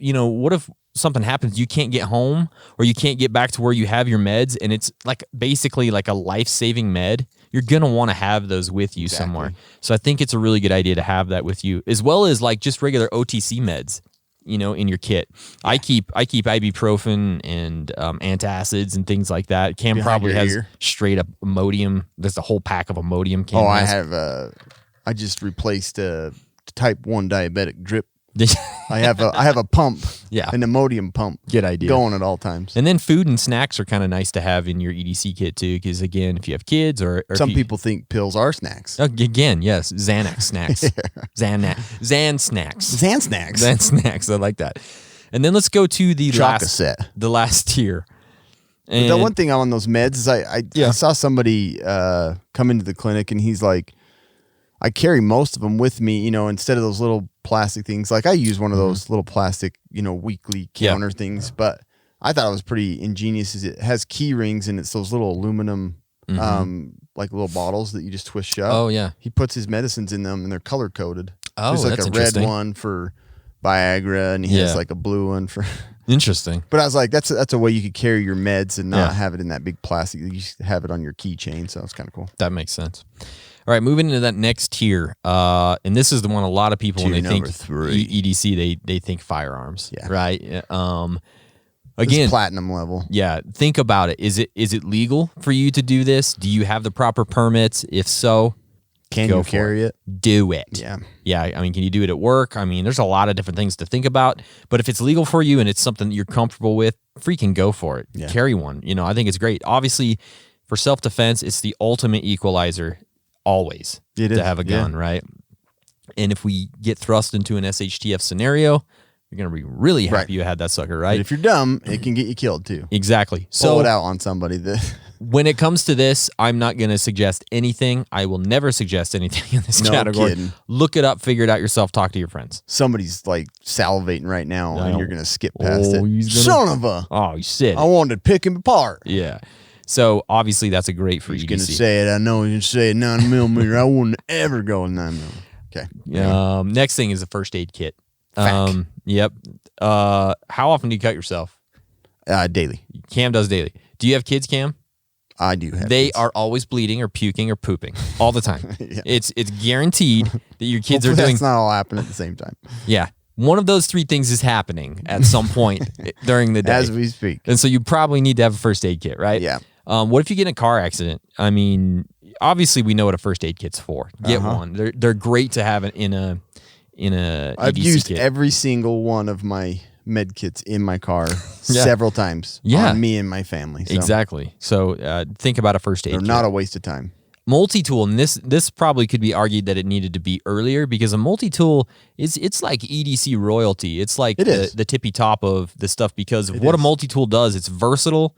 something happens, you can't get home or you can't get back to where you have your meds and it's like basically like a life-saving med, you're going to want to have those with you somewhere. So I think it's a really good idea to have that with you, as well as like just regular OTC meds, in your kit. I keep ibuprofen and antacids and things like that. Cam Behind probably your has ear? straight up Imodium. There's a whole pack of Imodium. Cam Oh, I has. have. I just replaced a type 1 diabetic drip. I have a pump. Yeah. An Imodium pump. Good idea. Going at all times. And then food and snacks are kind of nice to have in your EDC kit too, because again, if you have kids or Some if you, people think pills are snacks. again, yes, Xanax snacks, Xan snacks, Zan snacks. Xan snacks. I like that. And then let's go to the Chocolate. the last tier. And The one thing on those meds is I Yeah. saw somebody come into the clinic and he's like, I carry most of them with me, instead of those little plastic things. Like I use one of those little plastic, weekly Yeah. counter things, but I thought it was pretty ingenious. Is it has key rings and it's those little aluminum, like little bottles that you just twist shut. Oh yeah. He puts his medicines in them and they're color coded. Oh, There's like that's a red interesting. one for Viagra, and he has like a blue one for. Interesting. But I was like, that's a way you could carry your meds and not Yeah. have it in that big plastic. You just have it on your keychain, so it's kind of cool. That makes sense. All right, moving into that next tier, and this is the one a lot of people when Tier they think number 3. EDC, they think firearms, Yeah. right? This Again, is platinum level. yeah. Think about it. Is it legal for you to do this? Do you have the proper permits? If so, Can go you for carry it? do it. Yeah. Yeah. I mean, can you do it at work? I mean, there's a lot of different things to think about. But if it's legal for you and it's something that you're comfortable with, freaking go for it. Yeah. Carry one. You know, I think it's great. Obviously, for self-defense, it's the ultimate equalizer always It to is, have a yeah. gun, right? And if we get thrust into an SHTF scenario, you're going to be really happy Right. you had that sucker, But right? if you're dumb, it can get you killed too. Exactly. Pull So it out on somebody. That when it comes to this, I'm not going to suggest anything. I will never suggest anything in this No category. kidding. Look it up, figure it out yourself, talk to your friends. somebody's like salivating right now, I and know. you're gonna skip past Oh, it. he's gonna- Son of a! Oh, you said I it. wanted to pick him apart. Yeah. So obviously that's a great for He's EDC. gonna say it. I know he's gonna say it. 9mm. I wouldn't ever go with 9mm. Okay. Next thing is a first aid kit. Fact. Yep. How often do you cut yourself? Daily. Cam does daily. Do you have kids, Cam? I do have. They kids. are always bleeding or puking or pooping all the time. Yeah. It's guaranteed that your kids Hopefully are doing. That's not all happening at the same time Yeah. One of those three things is happening at some point during the day. as we speak. And so you probably need to have a first aid kit, right? Yeah. What if you get in a car accident? I mean, obviously we know what a first aid kit's for. Get one. They're great to have it in a I've EDC used kit. every single one of my med kits in my car several times. Yeah. On me and my family. So Exactly. So think about a first aid they're kit. not a waste of time. Multi-tool, and this probably could be argued that it needed to be earlier because a multi-tool it's like EDC royalty. It's like It is. the tippy top of the stuff because of what a is. multi-tool does. It's versatile,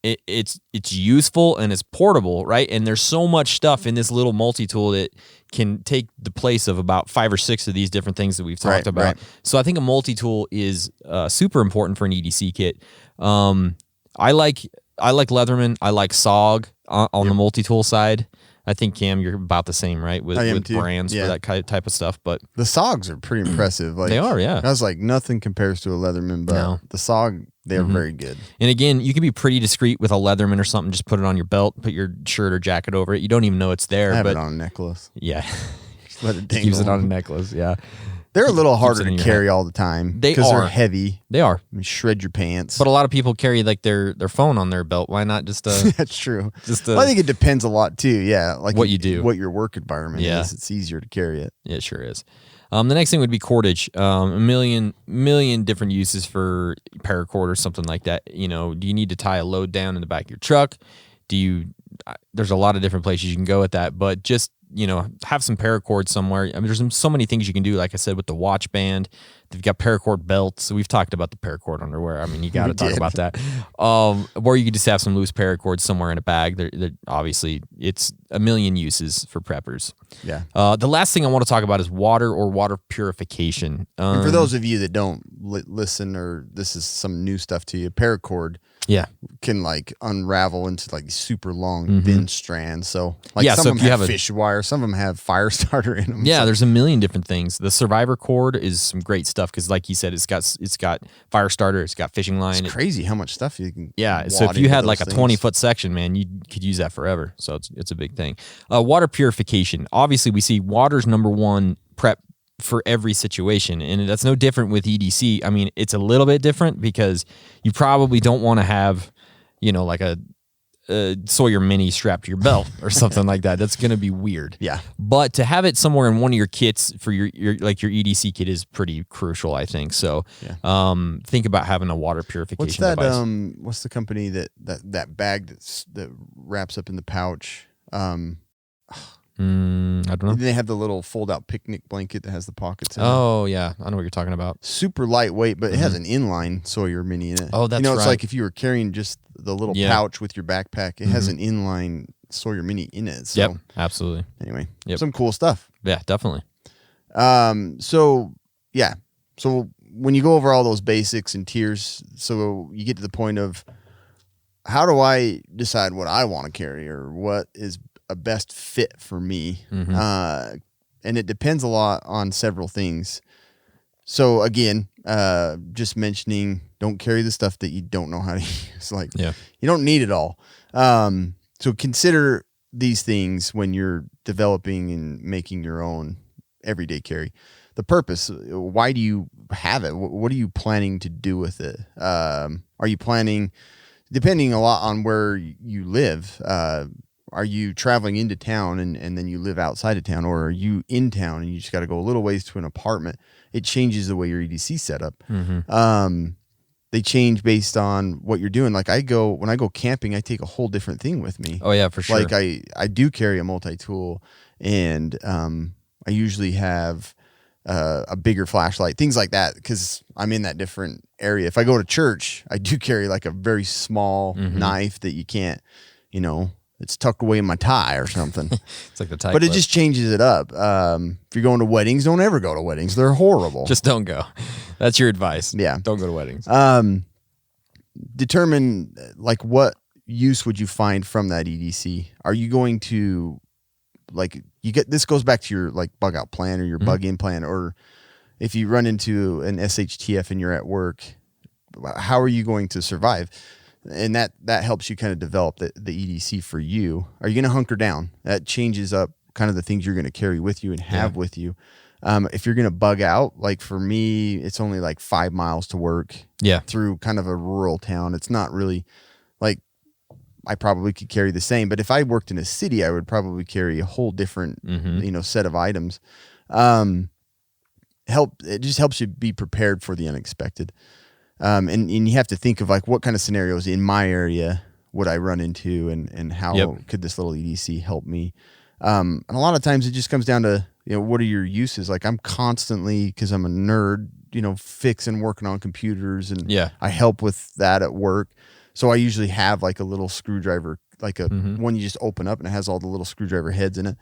it's useful, and it's portable, right? And there's so much stuff in this little multi-tool that can take the place of about 5 or 6 of these different things that we've talked Right, about. right. So I think a multi-tool is super important for an EDC kit. I like Leatherman. I like SOG on the multi-tool side. I think, Cam, you're about the same, right? With I am too. brands Yeah. for that type of stuff. But The SOGs are pretty impressive. Like they are, yeah. I was like, nothing compares to a Leatherman, but No. the SOG, they're very good. And again, you can be pretty discreet with a Leatherman or something. Just put it on your belt, put your shirt or jacket over it. You don't even know it's there. I have but it on a necklace. yeah, Just let it Just keeps it dangle. on a necklace. Yeah, They're a little Keeps harder it in to your carry all the time. They because are. they're heavy. they are. And shred your pants. But a lot of people carry like their phone on their belt. Why not just That's true. just Well, I think it depends a lot too. Yeah, like What you do. what your work environment Yeah. is. It's easier to carry it. It sure is. The next thing would be cordage. A million different uses for paracord or something like that. You know, do you need to tie a load down in the back of your truck? There's a lot of different places you can go with that, but just, you know, have some paracord somewhere. I mean, there's so many things you can do. Like I said, with the watch band, they've got paracord belts. So we've talked about the paracord underwear. I mean, you got to talk did. about that. Or you could just have some loose paracord somewhere in a bag. They're obviously, it's a million uses for preppers. Yeah. The last thing I want to talk about is water or water purification. And for those of you that don't listen, or this is some new stuff to you, paracord yeah, can like unravel into like super long, thin strands. So like Yeah, some so of if them you have have a- fish wire, some of them have fire starter in them. yeah, So there's a million different things. The survivor cord is some great stuff because, like you said, it's got fire starter, it's got fishing line. it's crazy how much stuff you can. Yeah, so wad if you into had like a those 20-foot section, man, you could use that forever. So it's a big thing. Water purification. Obviously, we see water's number one prep for every situation, and that's no different with EDC. I mean, it's a little bit different because you probably don't want to have, you know, like a Sawyer Mini strapped to your belt or something like that. That's going to be weird. Yeah. But to have it somewhere in one of your kits for your like your EDC kit is pretty crucial, I think. So, think about having a water purification What's that? device. What's the company that bag that wraps up in the pouch? I don't know. They have the little fold-out picnic blanket that has the pockets in it. Oh yeah, I know what you're talking about. Super lightweight, but it has an inline Sawyer Mini in it. Oh, that's You know, it's right. like if you were carrying just the little Yeah. pouch with your backpack, it has an inline Sawyer Mini in it. So Yep, absolutely. anyway, Yep. some cool stuff. Yeah, definitely. So yeah. So when you go over all those basics and tiers, so you get to the point of how do I decide what I want to carry or what is a best fit for me? and it depends a lot on several things. So again, just mentioning, don't carry the stuff that you don't know how to use. Like, you don't need it all. So consider these things when you're developing and making your own everyday carry. The purpose, why do you have it? What are you planning to do with it? Are you planning, depending a lot on where you live, are you traveling into town and then you live outside of town, or are you in town and you just got to go a little ways to an apartment? It changes the way your EDC set up. They change based on what you're doing. Like when I go camping, I take a whole different thing with me. Oh yeah, for sure. Like I do carry a multi-tool, and I usually have a bigger flashlight, things like that, because I'm in that different area. If I go to church, I do carry like a very small knife that you can't, it's tucked away in my tie or something. It's like the tie but clip. It just changes it up. If you're going to weddings, don't ever go to weddings. They're horrible. Just don't go. That's your advice. Yeah. Don't go to weddings. Determine like what use would you find from that EDC? Are you going to this goes back to your like bug out plan or your bug in plan, or if you run into an SHTF and you're at work, how are you going to survive? And that helps you kind of develop the EDC for you. Are you going to hunker down? That changes up kind of the things you're going to carry with you and have with you. If you're going to bug out, like for me, it's only like 5 miles to work through kind of a rural town. It's not really like, I probably could carry the same, but if I worked in a city, I would probably carry a whole different, set of items. It just helps you be prepared for the unexpected. And you have to think of like what kind of scenarios in my area would I run into, and how could this little EDC help me? And a lot of times it just comes down to, what are your uses? Like I'm constantly, cause I'm a nerd, fixing, working on computers, and I help with that at work. So I usually have like a little screwdriver, like a one you just open up and it has all the little screwdriver heads in it.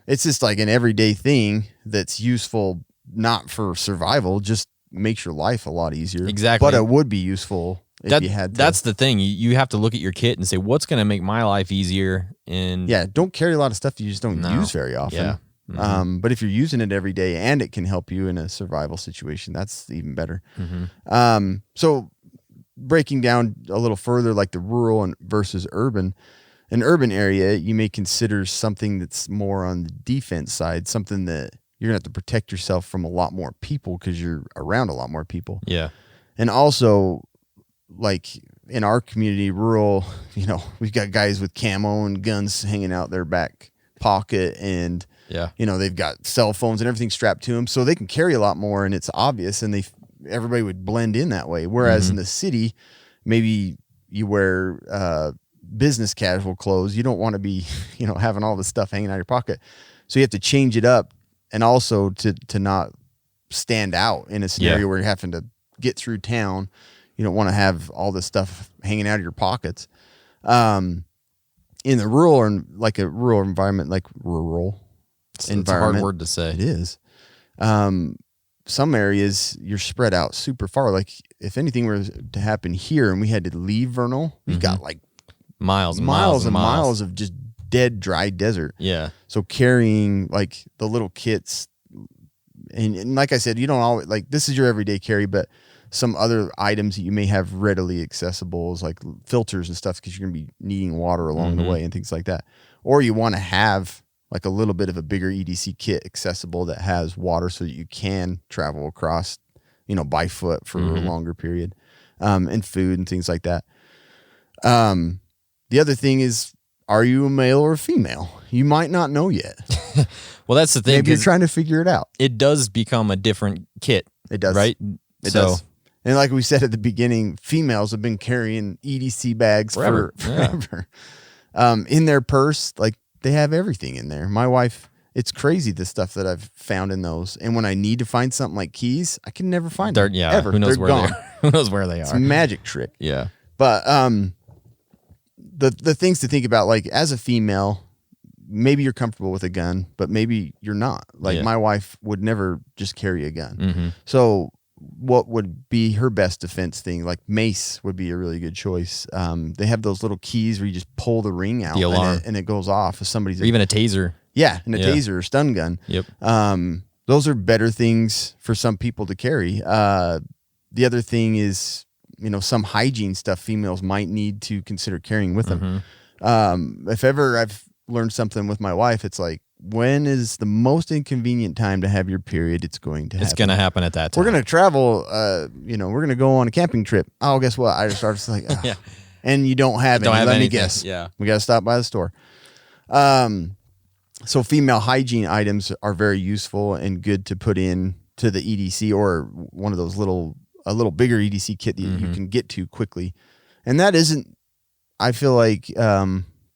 It's just like an everyday thing that's useful, not for survival, just makes your life a lot easier. Exactly. But it would be useful if you had to. That's the thing. You have to look at your kit and say, what's going to make my life easier? And don't carry a lot of stuff you just don't use very often. Yeah. But if you're using it every day and it can help you in a survival situation, that's even better. So breaking down a little further, like the rural and versus urban, an urban area, you may consider something that's more on the defense side, something that you're gonna have to protect yourself from a lot more people because you're around a lot more people. Yeah. And also, like in our community, rural, we've got guys with camo and guns hanging out their back pocket, and they've got cell phones and everything strapped to them, so they can carry a lot more, and it's obvious, and everybody would blend in that way. Whereas in the city, maybe you wear business casual clothes. You don't want to be, having all this stuff hanging out of your pocket. So you have to change it up, and also to not stand out in a scenario where you're having to get through town. You don't want to have all this stuff hanging out of your pockets. In the rural, and like a rural environment, it's a hard word to say. It is. Some areas you're spread out super far. Like if anything were to happen here and we had to leave Vernal, we've got like miles and miles of just dead, dry desert. Yeah. So carrying like the little kits, and like I said, you don't always, like, this is your everyday carry, but some other items that you may have readily accessible is like filters and stuff, because you're going to be needing water along the way and things like that. Or you want to have like a little bit of a bigger EDC kit accessible that has water so that you can travel across, by foot for a longer period, and food and things like that. The other thing is, are you a male or a female? You might not know yet. Well, that's the thing. Maybe you're trying to figure it out. It does become a different kit. It does. Right? It does. And like we said at the beginning, females have been carrying EDC bags forever. In their purse, like they have everything in there. My wife, it's crazy the stuff that I've found in those. And when I need to find something like keys, I can never find them. Ever. Who knows They're where gone. they are? Who knows where they are? It's a magic trick. Yeah. But the things to think about, like as a female, maybe you're comfortable with a gun, but maybe you're not. Like my wife would never just carry a gun. So what would be her best defense thing? Like mace would be a really good choice. They have those little keys where you just pull the ring out, the alarm, and it goes off if somebody's or even a taser. Yeah, and a Yeah. taser or stun gun. Yep. Those are better things for some people to carry. The other thing is, some hygiene stuff females might need to consider carrying with them. If ever I've learned something with my wife, it's like, when is the most inconvenient time to have your period? It's going to happen. It's going to happen at that time. We're going to travel, we're going to go on a camping trip. Oh, guess what? I just started like, Yeah. And you don't have any. Let me guess. Yeah. We got to stop by the store. So female hygiene items are very useful and good to put in to the EDC or one of those a little bigger EDC kit that you can get to quickly. And that isn't, I feel like,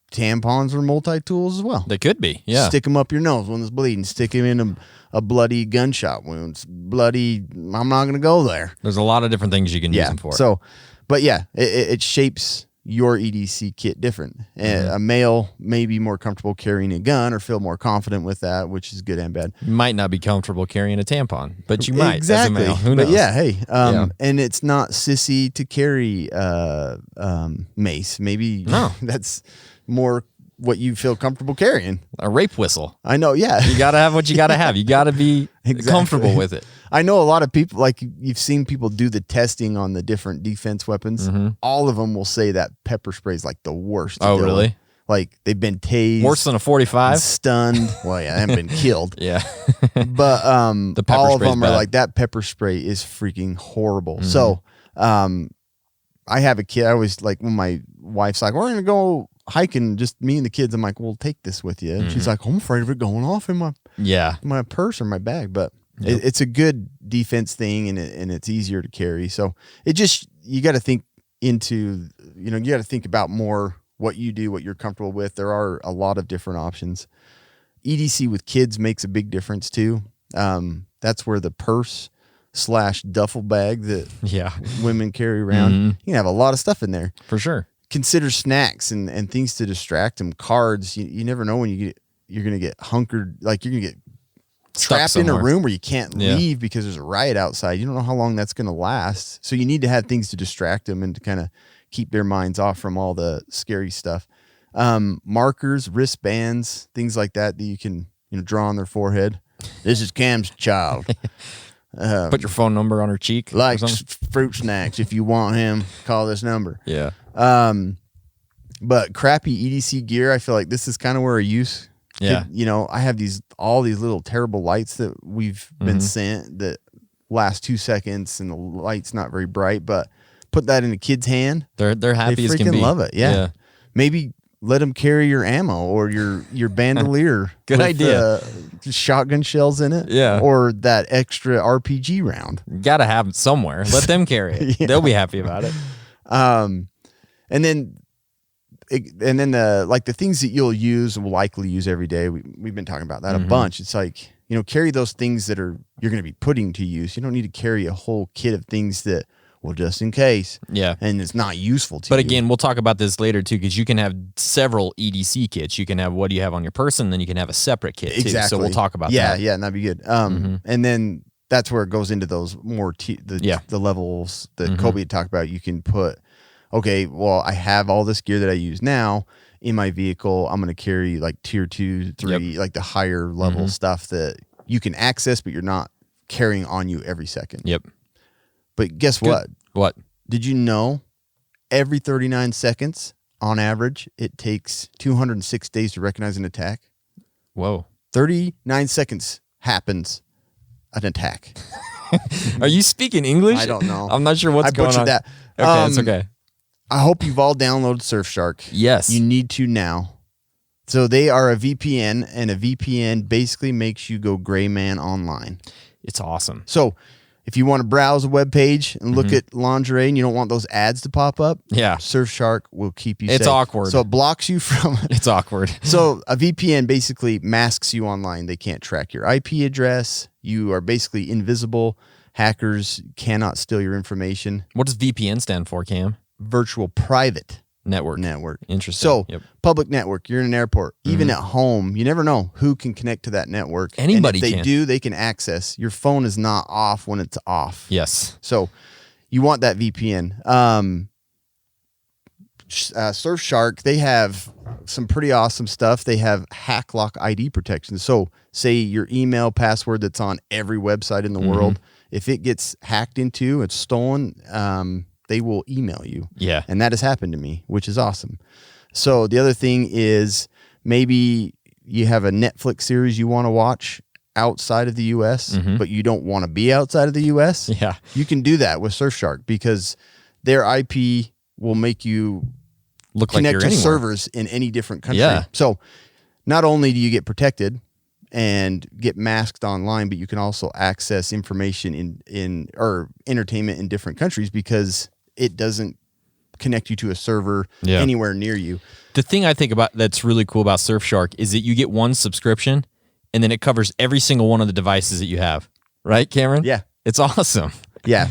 tampons are multi-tools as well. They could be. Yeah. Stick them up your nose when it's bleeding. Stick them in a bloody gunshot wound. It's bloody. I'm not going to go there. There's a lot of different things you can use them for. So, but yeah, it shapes your EDC kit different. A male may be more comfortable carrying a gun or feel more confident with that, which is good and bad. You might not be comfortable carrying a tampon, but you might Exactly. as a male. Who knows? But yeah, hey, Yeah. and it's not sissy to carry mace. Maybe that's more what you feel comfortable carrying. A rape whistle. I know, yeah. You got to have what you got to have. You got to be comfortable with it. I know a lot of people, like you've seen people do the testing on the different defense weapons. All of them will say that pepper spray is like the worst. Oh, really? Like they've been tased. Worse than a 45? Stunned. Well, yeah, they haven't been killed. Yeah. But The pepper all of spray's them are bad. like, that pepper spray is freaking horrible. So I have a kid. I always like when my wife's like, we're going to go hiking, just me and the kids. I'm like, well, take this with you. And she's like, I'm afraid of it going off in my purse or my bag. But it's a good defense thing, and it's easier to carry. So it just, you got to think into, you got to think about more what you do, what you're comfortable with. There are a lot of different options. EDC with kids makes a big difference too. That's where the purse / duffel bag that women carry around, you can have a lot of stuff in there. For sure. Consider snacks and things to distract them. Cards, you never know when you're going to get hunkered, like you're going to get trapped in a room where you can't leave because there's a riot outside. You don't know how long that's going to last. So you need to have things to distract them and to kind of keep their minds off from all the scary stuff. Markers, wristbands, things like that you can draw on their forehead. This is Cam's child. Put your phone number on her cheek. Likes fruit snacks. If you want him, call this number. Yeah. But crappy EDC gear, I feel like this is kind of where a use. Yeah. I have all these little terrible lights that we've been sent that last 2 seconds, and the light's not very bright. But put that in a kid's hand, They're happy they as can freaking be. love it. Yeah. Maybe let them carry your ammo or your bandolier. Good with, idea. Shotgun shells in it. Yeah. Or that extra RPG round. You got to have it somewhere. Let them carry it. They'll be happy about it. And then the things that you'll use and will likely use every day. We've been talking about that a bunch. It's like, carry those things that you're going to be putting to use. You don't need to carry a whole kit of things that, well, just in case. Yeah. And it's not useful to you. But again, we'll talk about this later too, because you can have several EDC kits. You can have what do you have on your person, then you can have a separate kit too. So we'll talk about that. Yeah, that'd be good. And then that's where it goes into those more the levels that Kobe had talked about. You can put, okay, well, I have all this gear that I use now in my vehicle. I'm going to carry like tier 2, 3, like the higher level stuff that you can access, but you're not carrying on you every second. Yep. But guess what? What? Did you know every 39 seconds on average, it takes 206 days to recognize an attack? Whoa. 39 seconds happens an attack. Are you speaking English? I don't know. I'm not sure what's going on. I butchered that. Okay, it's okay. I hope you've all downloaded Surfshark. Yes. You need to now. So they are a VPN, and a VPN basically makes you go gray man online. It's awesome. So if you want to browse a web page and look at lingerie and you don't want those ads to pop up, Surfshark will keep you safe. It's awkward. So it blocks you from it. It's awkward. So a VPN basically masks you online. They can't track your IP address. You are basically invisible. Hackers cannot steal your information. What does VPN stand for, Cam? Virtual private Network. Interesting. So public network, you're in an airport, even at home, you never know who can connect to that network. Anybody and if they can. do, they can access. Your phone is not off when it's off. Yes. So you want that VPN. Surfshark, they have some pretty awesome stuff. They have hack lock ID protection. So say your email password that's on every website in the world, if it gets hacked into, it's stolen, they will email you. Yeah. And that has happened to me, which is awesome. So the other thing is maybe you have a Netflix series you want to watch outside of the US, but you don't want to be outside of the US. Yeah. You can do that with Surfshark because their IP will make you Look like connect you're to anywhere. servers in any different country. Yeah. So not only do you get protected and get masked online, but you can also access information in or entertainment in different countries because it doesn't connect you to a server anywhere near you. The thing I think about that's really cool about Surfshark is that you get one subscription and then it covers every single one of the devices that you have. Right, Cameron? Yeah. It's awesome. Yeah.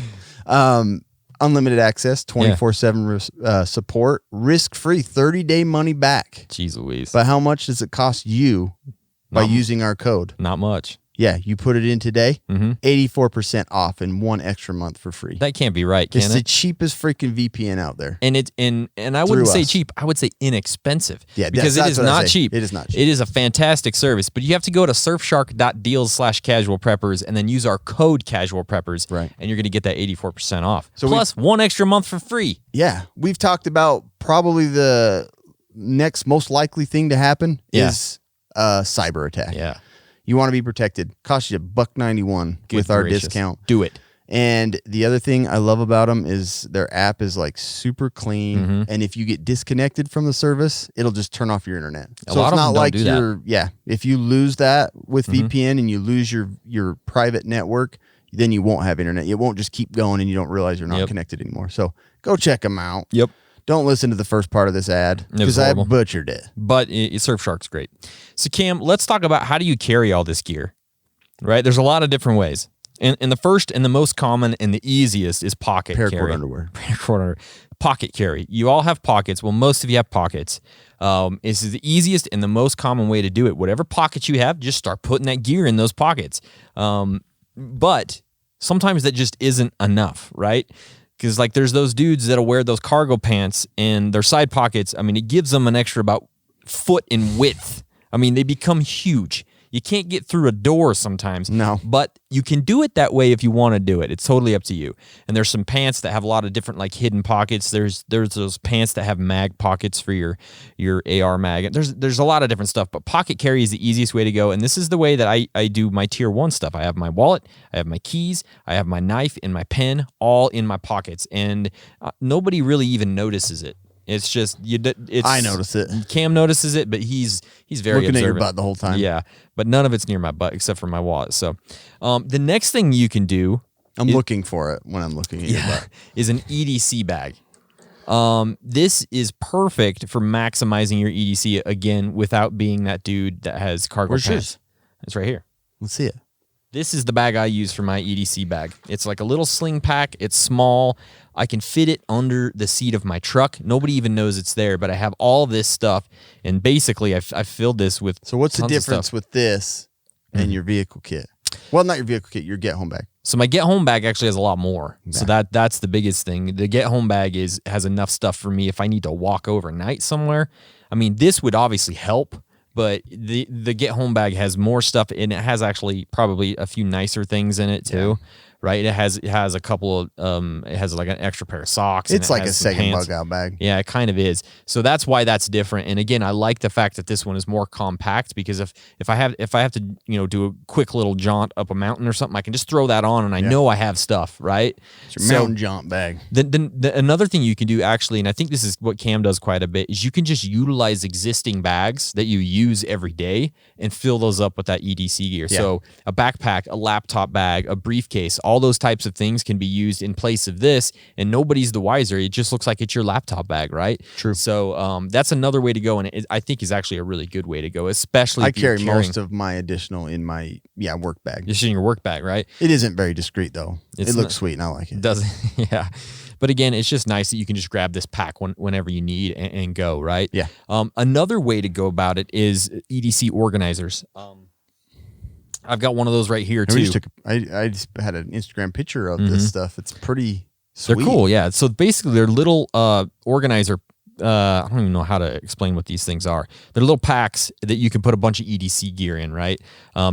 Unlimited access, 24/7 support, risk-free, 30-day money back. Jeez Louise. But how much does it cost you by using our code? Not much. Yeah, you put it in today, 84% off and 1 extra month for free. That can't be right, can It's the it? cheapest freaking VPN out there. And it and I wouldn't say us. cheap. I would say inexpensive. Yeah, because it that's is what I not say. cheap. It is not cheap. It is a fantastic service, but you have to go to surfshark.deals/casual preppers and then use our code casual preppers, Right. and you're going to get that 84% off. So Plus 1 extra month for free. Yeah, we've talked about probably the next most likely thing to happen is a cyber attack. Yeah. You want to be protected. Costs you $1.91 with our gracious. discount. Do it. And the other thing I love about them is their app is like super clean. And if you get disconnected from the service, it'll just turn off your internet. A So lot it's of not them don't like do that. if you lose that with VPN and you lose your private network, then you won't have internet. It won't just keep going and you don't realize you're not connected anymore. So go check them out. Yep. Don't listen to the first part of this ad was because I horrible. butchered it. But Surfshark's great. So Cam, let's talk about how do you carry all this gear, right? There's a lot of different ways. And the first and the most common and the easiest is pocket Paracord carry. underwear. Paracord underwear. Pocket carry. You all have pockets. Well, most of you have pockets. This is the easiest and the most common way to do it. Whatever pockets you have, just start putting that gear in those pockets. But sometimes that just isn't enough, right? Because like there's those dudes that'll wear those cargo pants and their side pockets. I mean, it gives them an extra about foot in width. I mean, they become huge. You can't get through a door sometimes. No. But you can do it that way if you want to do it. It's totally up to you. And there's some pants that have a lot of different like hidden pockets. There's those pants that have mag pockets for your AR mag. There's a lot of different stuff, but pocket carry is the easiest way to go. And this is the way that I do my tier 1 stuff. I have my wallet, I have my keys, I have my knife and my pen all in my pockets. And nobody really even notices it. It's just I notice it. Cam notices it, but he's very Looking at your observant. butt the whole time. Yeah, but none of it's near my butt except for my wallet. So, the next thing you can do I'm looking for it when I'm looking at your butt. is an EDC bag. This is perfect for maximizing your EDC again without being that dude that has cargo Where's pants. yours? It's right here. Let's see it. This is the bag I use for my EDC bag. It's like a little sling pack. It's small. I can fit it under the seat of my truck. Nobody even knows it's there, but I have all this stuff. And basically, I've filled this with So what's the tons of difference stuff. with this and your vehicle kit? Well, not your vehicle kit, your get home bag. So my get home bag actually has a lot more. So that's the biggest thing. The get home bag has enough stuff for me if I need to walk overnight somewhere. I mean, this would obviously help, but the get home bag has more stuff and it has actually probably a few nicer things in it too. Right? It has a couple of it has like an extra pair of socks. It's and it like a has some second pants. bug out bag. Yeah, it kind of is. So that's why that's different. And again, I like the fact that this one is more compact because if I have to do a quick little jaunt up a mountain or something, I can just throw that on and I know I have stuff, right? It's your mountain jaunt bag. Then another thing you can do actually, and I think this is what Cam does quite a bit, is you can just utilize existing bags that you use every day and fill those up with that EDC gear. Yeah. So a backpack, a laptop bag, a briefcase, all those types of things can be used in place of this, and nobody's the wiser. It just looks like it's your laptop bag, right? True. So that's another way to go, and I think is actually a really good way to go, especially I if you're carry carrying, most of my additional in my work bag. just in your work bag, right? It isn't very discreet though. It's It looks not- sweet and I like it. Does yeah. But again, it's just nice that you can just grab this pack whenever you need and go, right? Yeah. Another way to go about it is EDC organizers. I've got one of those right here And we too. just I just had an Instagram picture of this stuff. It's pretty sweet. They're cool, yeah. So basically, they're little organizer I don't even know how to explain what these things are. They're little packs that you can put a bunch of EDC gear in, right?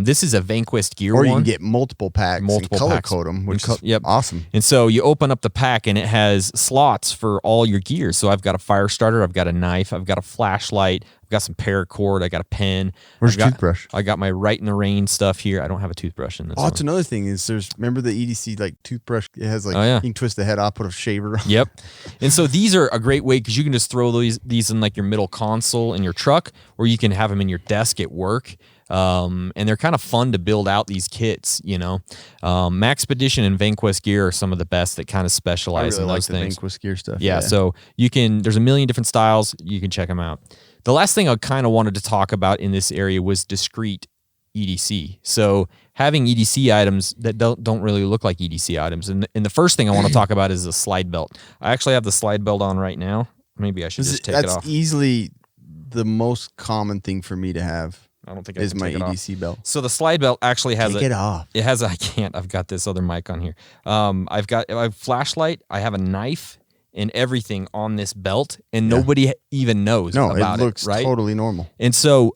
This is a Vanquist gear Or one. you can get multiple packs and color code them, which is awesome. And so you open up the pack and it has slots for all your gear. So I've got a fire starter, I've got a knife, I've got a flashlight, I've got some paracord, I got a pen. Where's your toothbrush? I got my Right in the Rain stuff here. I don't have a toothbrush in this one. That's another thing is remember the EDC like toothbrush? It has like, you can twist the head off, put a shaver on. Yep. And so these are a great way because you can just throw these in like your middle console in your truck, or you can have them in your desk at work. And they're kind of fun to build out these kits, you know. Maxpedition and Vanquist gear are some of the best that kind of specialize in those things. The Vanquist gear stuff. Yeah, so there's a million different styles. You can check them out. The last thing I kind of wanted to talk about in this area was discrete EDC. So having EDC items that don't really look like EDC items. And the first thing I want to talk about is the slide belt. I actually have the slide belt on right now. Maybe I should just take it off. That's easily the most common thing for me to have. I don't think is my EDC belt. So the slide belt actually has it off. It has. I can't. I've got this other mic on here. I have a flashlight. I have a knife and everything on this belt, and nobody even knows about it. It looks right? totally normal. And so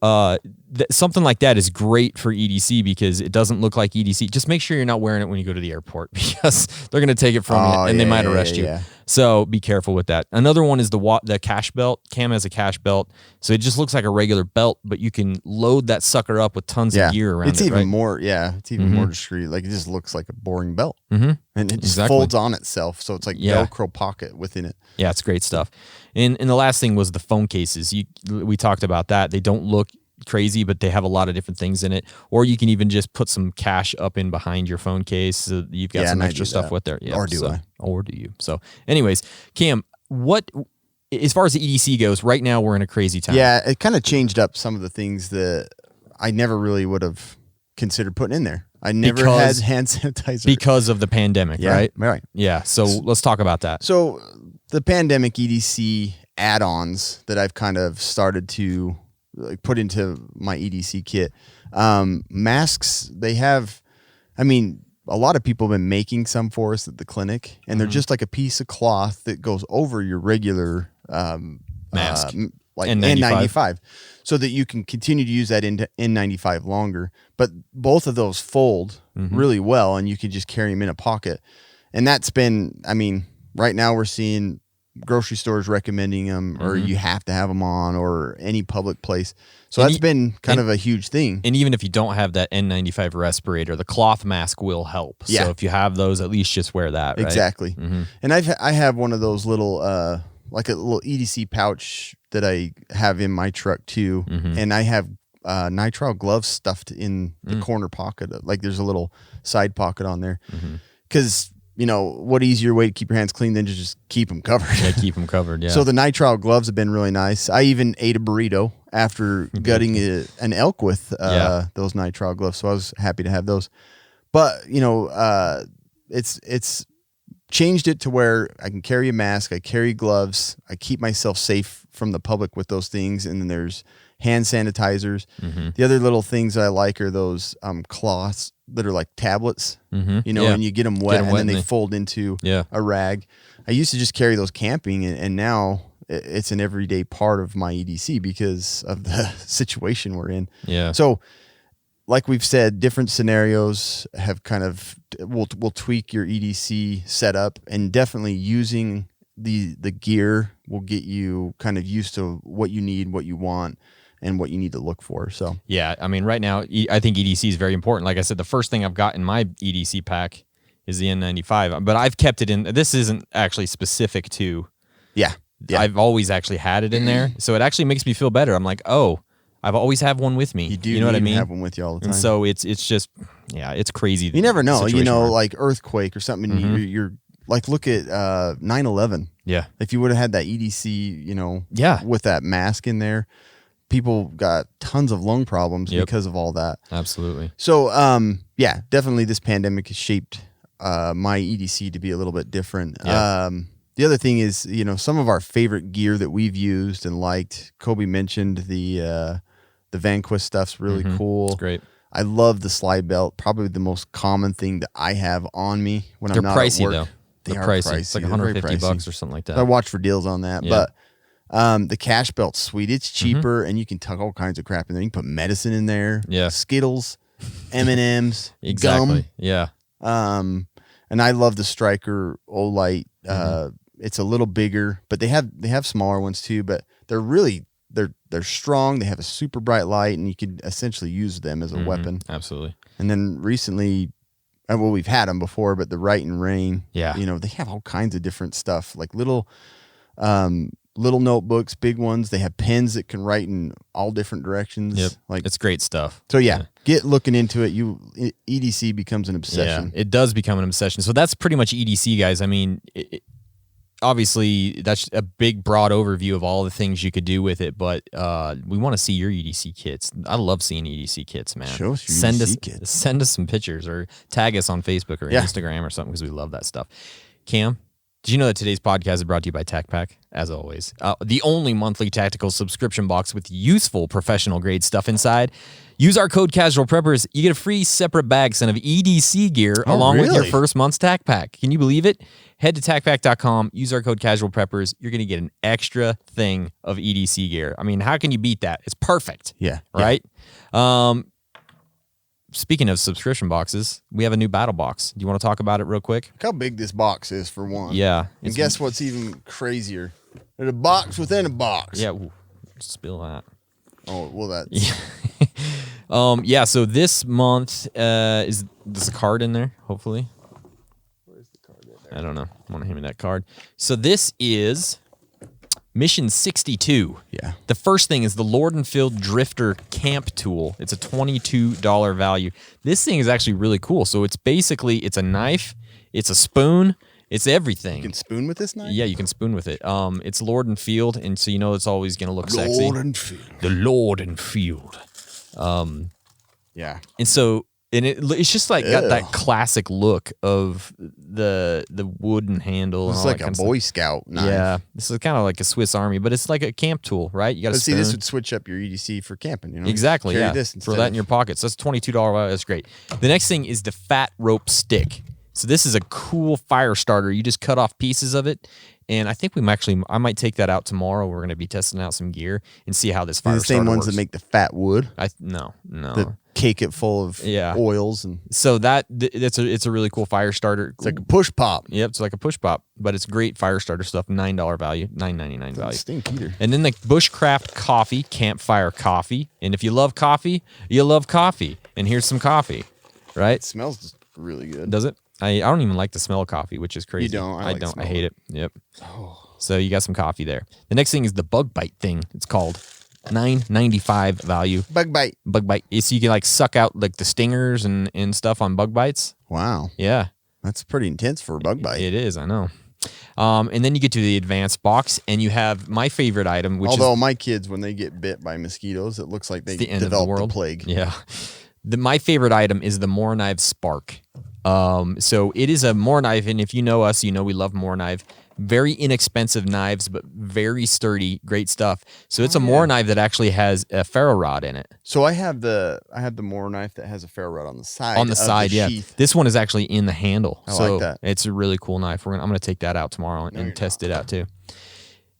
something like that is great for EDC because it doesn't look like EDC. Just make sure you're not wearing it when you go to the airport because they're going to take it from you and they might arrest you. Yeah. So be careful with that. Another one is the cash belt. Cam has a cash belt. So it just looks like a regular belt, but you can load that sucker up with tons of gear around it. It's even more, it's even more discreet. Like it just looks like a boring belt. Mm-hmm. And it just folds on itself. So it's like Velcro pocket within it. Yeah, it's great stuff. And the last thing was the phone cases. We talked about that. They don't look crazy, but they have a lot of different things in it. Or you can even just put some cash up in behind your phone case. So you've got some extra stuff with there. Yeah, or do you? So anyways, Cam, as far as the EDC goes, right now we're in a crazy time. Yeah, it kind of changed up some of the things that I never really would have considered putting in there. I never had hand sanitizer. Because of the pandemic, right? Right. Yeah, so let's talk about that. So the pandemic EDC add-ons that I've kind of started to put into my EDC kit. Masks, they have, a lot of people have been making some for us at the clinic, and they're just like a piece of cloth that goes over your regular mask, like N95, so that you can continue to use that N95 longer. But both of those fold really well, and you can just carry them in a pocket. And that's been, right now we're seeing grocery stores recommending them, or you have to have them on, or any public place. So that's been kind of a huge thing. And even if you don't have that N95 respirator, the cloth mask will help. Yeah. So if you have those, at least just wear that. Right? Exactly. And I have one of those little like a little EDC pouch that I have in my truck too, and I have nitrile gloves stuffed in the corner pocket. Like there's a little side pocket on there, because what easier way to keep your hands clean than to just keep them covered? Yeah, keep them covered, yeah. So the nitrile gloves have been really nice. I even ate a burrito after gutting an elk with those nitrile gloves, so I was happy to have those. But, it's changed it to where I can carry a mask, I carry gloves, I keep myself safe from the public with those things, and then there's hand sanitizers. The other little things I like are those cloths that are like tablets, and you get them wet, and then they fold into a rag. I used to just carry those camping, and now it's an everyday part of my EDC because of the situation we're in. Yeah. So, like we've said, different scenarios have kind of will tweak your EDC setup, and definitely using the gear will get you kind of used to what you need, what you want, and what you need to look for. So yeah, right now I think EDC is very important. Like I said, the first thing I've got in my EDC pack is the N95, but I've kept it in. This isn't actually specific to. Yeah. I've always actually had it in there, so it actually makes me feel better. I'm like, oh, I've always have one with me. You do. You know what I mean? Have one with you all the time. And so it's just it's crazy. You never know. Like earthquake or something. You're like, look at 9/11. Yeah. If you would have had that EDC, with that mask in there, people got tons of lung problems because of all that. Absolutely. So, definitely this pandemic has shaped my EDC to be a little bit different. Yeah. The other thing is, some of our favorite gear that we've used and liked. Kobe mentioned the Vanquist stuff's really cool. It's great. I love the slide belt. Probably the most common thing that I have on me when I'm not pricey, at work. Though. They're pricey. pricey. It's like $150 or something like that. I watch for deals on that, but The cash belt's sweet. It's cheaper, and you can tuck all kinds of crap in there. You can put medicine in there. Yeah. Skittles, M&Ms, Exactly. gum. Yeah. And I love the Striker Olight. It's a little bigger, but they have smaller ones too. But they're really they're strong. They have a super bright light, and you can essentially use them as a weapon. Absolutely. And then recently, well, we've had them before, but the Right and Rain. Yeah. They have all kinds of different stuff, like little notebooks, big ones. They have pens that can write in all different directions. Yep. Like It's great stuff. so. Yeah. Get looking into it. EDC becomes an obsession. Yeah, it does become an obsession. So that's pretty much EDC, guys. I mean, obviously, that's a big, broad overview of all the things you could do with it, but we want to see your EDC kits. I love seeing EDC kits, man. Show us your EDC kits. Send us some pictures or tag us on Facebook or Instagram or something because we love that stuff. Cam, did you know that today's podcast is brought to you by TacPack? As always, the only monthly tactical subscription box with useful professional grade stuff inside. Use our code Casual Preppers. You get a free separate bag sent of EDC gear along with your first month's TAC Pack. Can you believe it? Head to TacPack.com. Use our code Casual Preppers. You're going to get an extra thing of EDC gear. I mean, how can you beat that? It's perfect. Yeah. Right? Speaking of subscription boxes, we have a new battle box. Do you want to talk about it real quick? Look how big this box is for one. Yeah. And guess what's even crazier? There's a box within a box. Yeah. Ooh, spill that. Oh, well, that's... Yeah, so this month, is there's a card in there, hopefully? Where's the card in there? I don't know. I want to hand me that card. So this is Mission 62. Yeah. The first thing is the Lord and Field Drifter Camp Tool. It's a $22 value. This thing is actually really cool. So it's a knife, it's a spoon, it's everything. You can spoon with this knife? Yeah, you can spoon with it. It's Lord and Field, and so it's always going to look sexy. Lord and Field. The Lord and Field. Yeah. And so, it's just like got that classic look of the wooden handle. It's and all like that a kind of Boy stuff. Scout knife. Yeah, this is kind of like a Swiss Army, but it's like a camp tool, right? You got to see, this would switch up your EDC for camping, Exactly, Carry yeah. this Throw instead that of- in your pockets. That's $22 value. That's great. The next thing is the Fat Rope Stick. So this is a cool fire starter. You just cut off pieces of it. And I think I might take that out tomorrow. We're going to be testing out some gear and see how this fire the starter same ones works. that make the fat wood. No. That cake it full of oils. And So it's a really cool fire starter. it's like a push pop. Yep, it's like a push pop, but it's great fire starter stuff. $9 value, $9.99 Doesn't value. stink either. And then the Bushcraft Coffee, Campfire Coffee. And if you love coffee, you love coffee. And here's some coffee, right? It smells just really good. Does it? I don't even like the smell of coffee, which is crazy. You don't? I like don't. I smell hate it. it. Yep. So you got some coffee there. The next thing is the Bug Bite thing. It's called $9.95 value. Bug bite. Bug Bite. So you can like suck out like the stingers and stuff on bug bites. Wow. Yeah. That's pretty intense for a bug bite. It is, I know. And then you get to the advanced box, and you have my favorite item, which Although is my kids, when they get bit by mosquitoes, it looks like they the end of the developed world. the plague. Yeah. My favorite item is the More Knife Spark. So it is a More Knife, and if you know us, you know we love More Knife. Very inexpensive knives, but very sturdy, great stuff. So it's a More Knife that actually has a ferro rod in it. So I have the More knife that has a ferro rod on the side. On the side, yeah. sheath. This one is actually in the handle. I so like that. It's a really cool knife. I'm gonna take that out tomorrow and test it out too.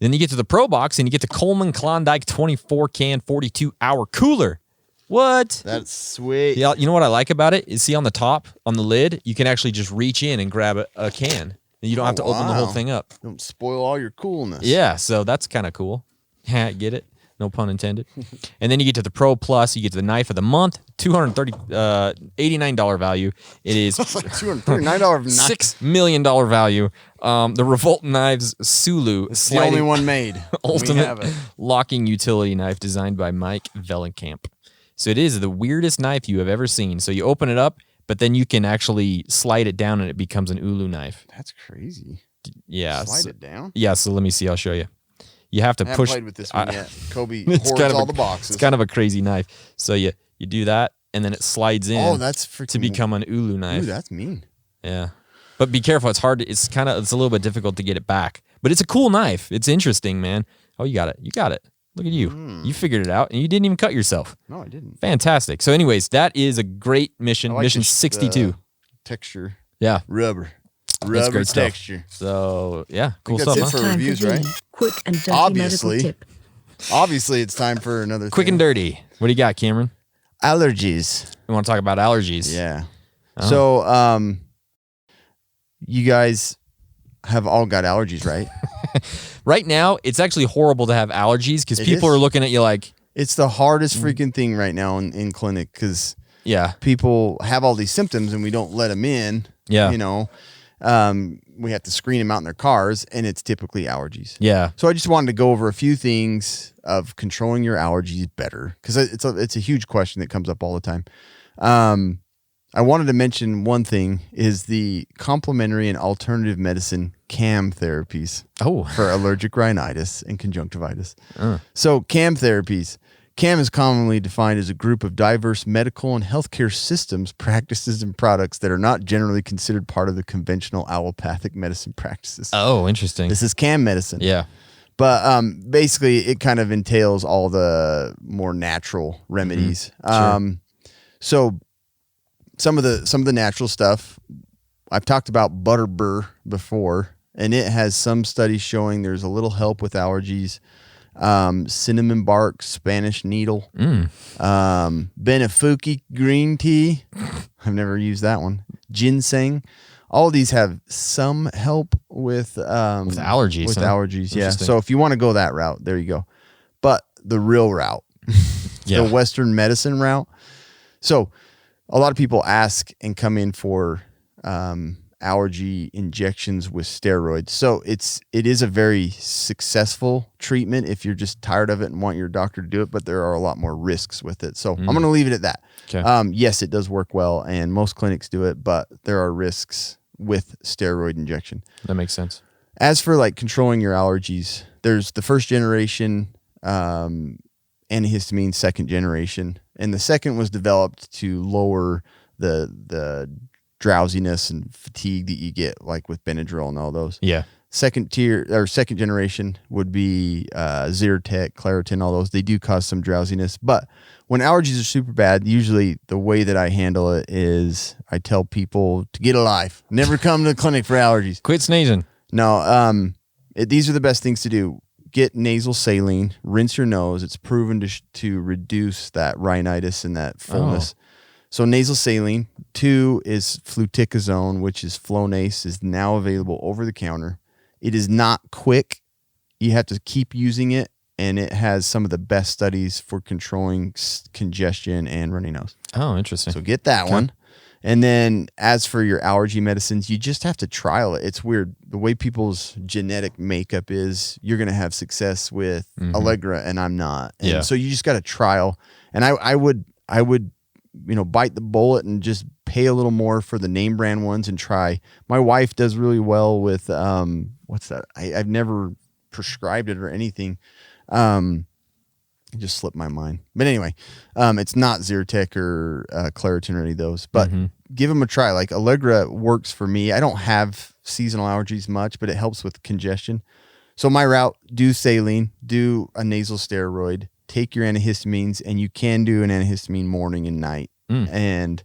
Then you get to the Pro Box, and you get the Coleman Klondike 24 can 42 hour cooler. What? That's sweet. Yeah, you know what I like about it is see on the top, on the lid, you can actually just reach in and grab a can. And you don't have to open the whole wow. thing up. Don't spoil all your coolness. Yeah, so that's kind of cool. Get it? No pun intended. And then you get to the Pro Plus, you get to the Knife of the Month, $89 value. It is It's like $239 knife. $6 million value. The Revolt Knives Sulu It's the only one made. We have ultimate it. locking utility knife designed by Mike Vellenkamp. So it is the weirdest knife you have ever seen. So you open it up, but then you can actually slide it down and it becomes an ulu knife. That's crazy. Yeah. Slide it down. Yeah, so let me see. I'll show you. You have to I haven't push. played with this one yet. Kobe It's hoards kind of all the boxes. It's kind of a crazy knife. So you do that, and then it slides in. Oh, that's freaking to become an ulu knife. Ooh, that's mean. Yeah, but be careful. It's hard. It's a little bit difficult to get it back. But it's a cool knife. It's interesting, man. Oh, you got it. You got it. Look at you. You figured it out, and you didn't even cut yourself. No, I didn't. Fantastic. So, anyways, that is a great mission. I like Mission the 62. texture. Yeah. Rubber. Rubber great stuff. texture. So yeah, cool that's stuff. it Huh? for Time reviews, the right? quick and dirty Obviously. medical tip. Obviously, it's time for another Quick thing. and dirty. What do you got, Cameron? Allergies. You want to talk about allergies? Yeah. Oh. So, you guys have all got allergies, right? Right now, it's actually horrible to have allergies because It people is. are looking at you like, It's the hardest freaking thing right now in clinic because yeah, people have all these symptoms and we don't let them in. Yeah. You know, we have to screen them out in their cars, and it's typically allergies. yeah, So I just wanted to go over a few things of controlling your allergies better because it's a huge question that comes up all the time. I wanted to mention one thing is the complementary and alternative medicine CAM therapies oh, for allergic rhinitis and conjunctivitis. So CAM therapies. CAM is commonly defined as a group of diverse medical and healthcare systems, practices, and products that are not generally considered part of the conventional allopathic medicine practices. oh, interesting. This is CAM medicine. Yeah, But basically, it kind of entails all the more natural remedies. So some of the natural stuff, I've talked about butterbur before, and it has some studies showing there's a little help with allergies. Cinnamon bark, Spanish needle, Benefuki green tea. I've never used that one. Ginseng. All of these have some help with allergies. With huh? allergies, yeah. Interesting. So if you want to go that route, there you go. But the real route, Yeah. the Western medicine route. So a lot of people ask and come in for allergy injections with steroids. So it is a very successful treatment if you're just tired of it and want your doctor to do it, but there are a lot more risks with it. So I'm going to leave it at that. Okay. Yes, it does work well, and most clinics do it, but there are risks with steroid injection. That makes sense. As for like controlling your allergies, there's the first generation antihistamine, second generation, and the second was developed to lower the drowsiness and fatigue that you get like with Benadryl and all those. Yeah. Second generation would be Zyrtec, Claritin, all those. They do cause some drowsiness, but when allergies are super bad, usually the way that I handle it is I tell people to get a life. Never come to the clinic for allergies. Quit sneezing. No, these are the best things to do. Get nasal saline, rinse your nose. It's proven to reduce that rhinitis and that fullness. So nasal saline. 2 is fluticasone, which is Flonase, is now available over the counter. It is not quick. You have to keep using it, and it has some of the best studies for controlling congestion and runny nose. Oh, interesting. So get that one. And then as for your allergy medicines, you just have to trial it. It's weird. The way people's genetic makeup is, you're going to have success with Allegra and I'm not. And Yeah. so you just got to trial. And I would, bite the bullet and just pay a little more for the name brand ones and try. My wife does really well with, what's that? I've never prescribed it or anything. It just slipped my mind. But anyway, it's not Zyrtec or Claritin or any of those. But give them a try. Like Allegra works for me. I don't have seasonal allergies much, but it helps with congestion. So my route, do saline, do a nasal steroid, take your antihistamines, and you can do an antihistamine morning and night. And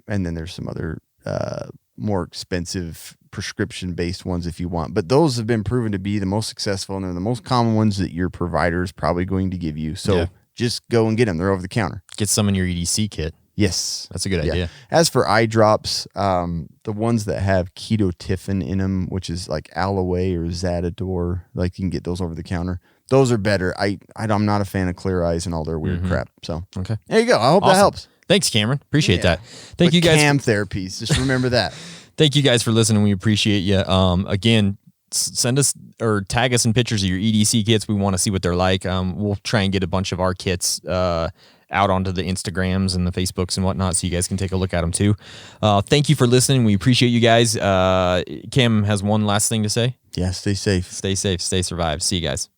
then there's some other more expensive prescription-based ones if you want. But those have been proven to be the most successful, and they're the most common ones that your provider is probably going to give you. So just go and get them. They're over the counter. Get some in your EDC kit. Yes. That's a good idea. As for eye drops, the ones that have ketotifen in them, which is like Aloe or Zadador, like you can get those over the counter. Those are better. I'm not a fan of Clear Eyes and all their weird crap. So Okay. there you go. I hope that helps. Thanks, Cameron. Appreciate that. Thank But you guys. CAM therapies. Just remember that. Thank you guys for listening. We appreciate you. Again, send us or tag us in pictures of your EDC kits. We want to see what they're like. We'll try and get a bunch of our kits out onto the Instagrams and the Facebooks and whatnot, so you guys can take a look at them too. Thank you for listening. We appreciate you guys. Cam has one last thing to say. Yeah, stay safe. Stay safe. Stay survive. See you guys.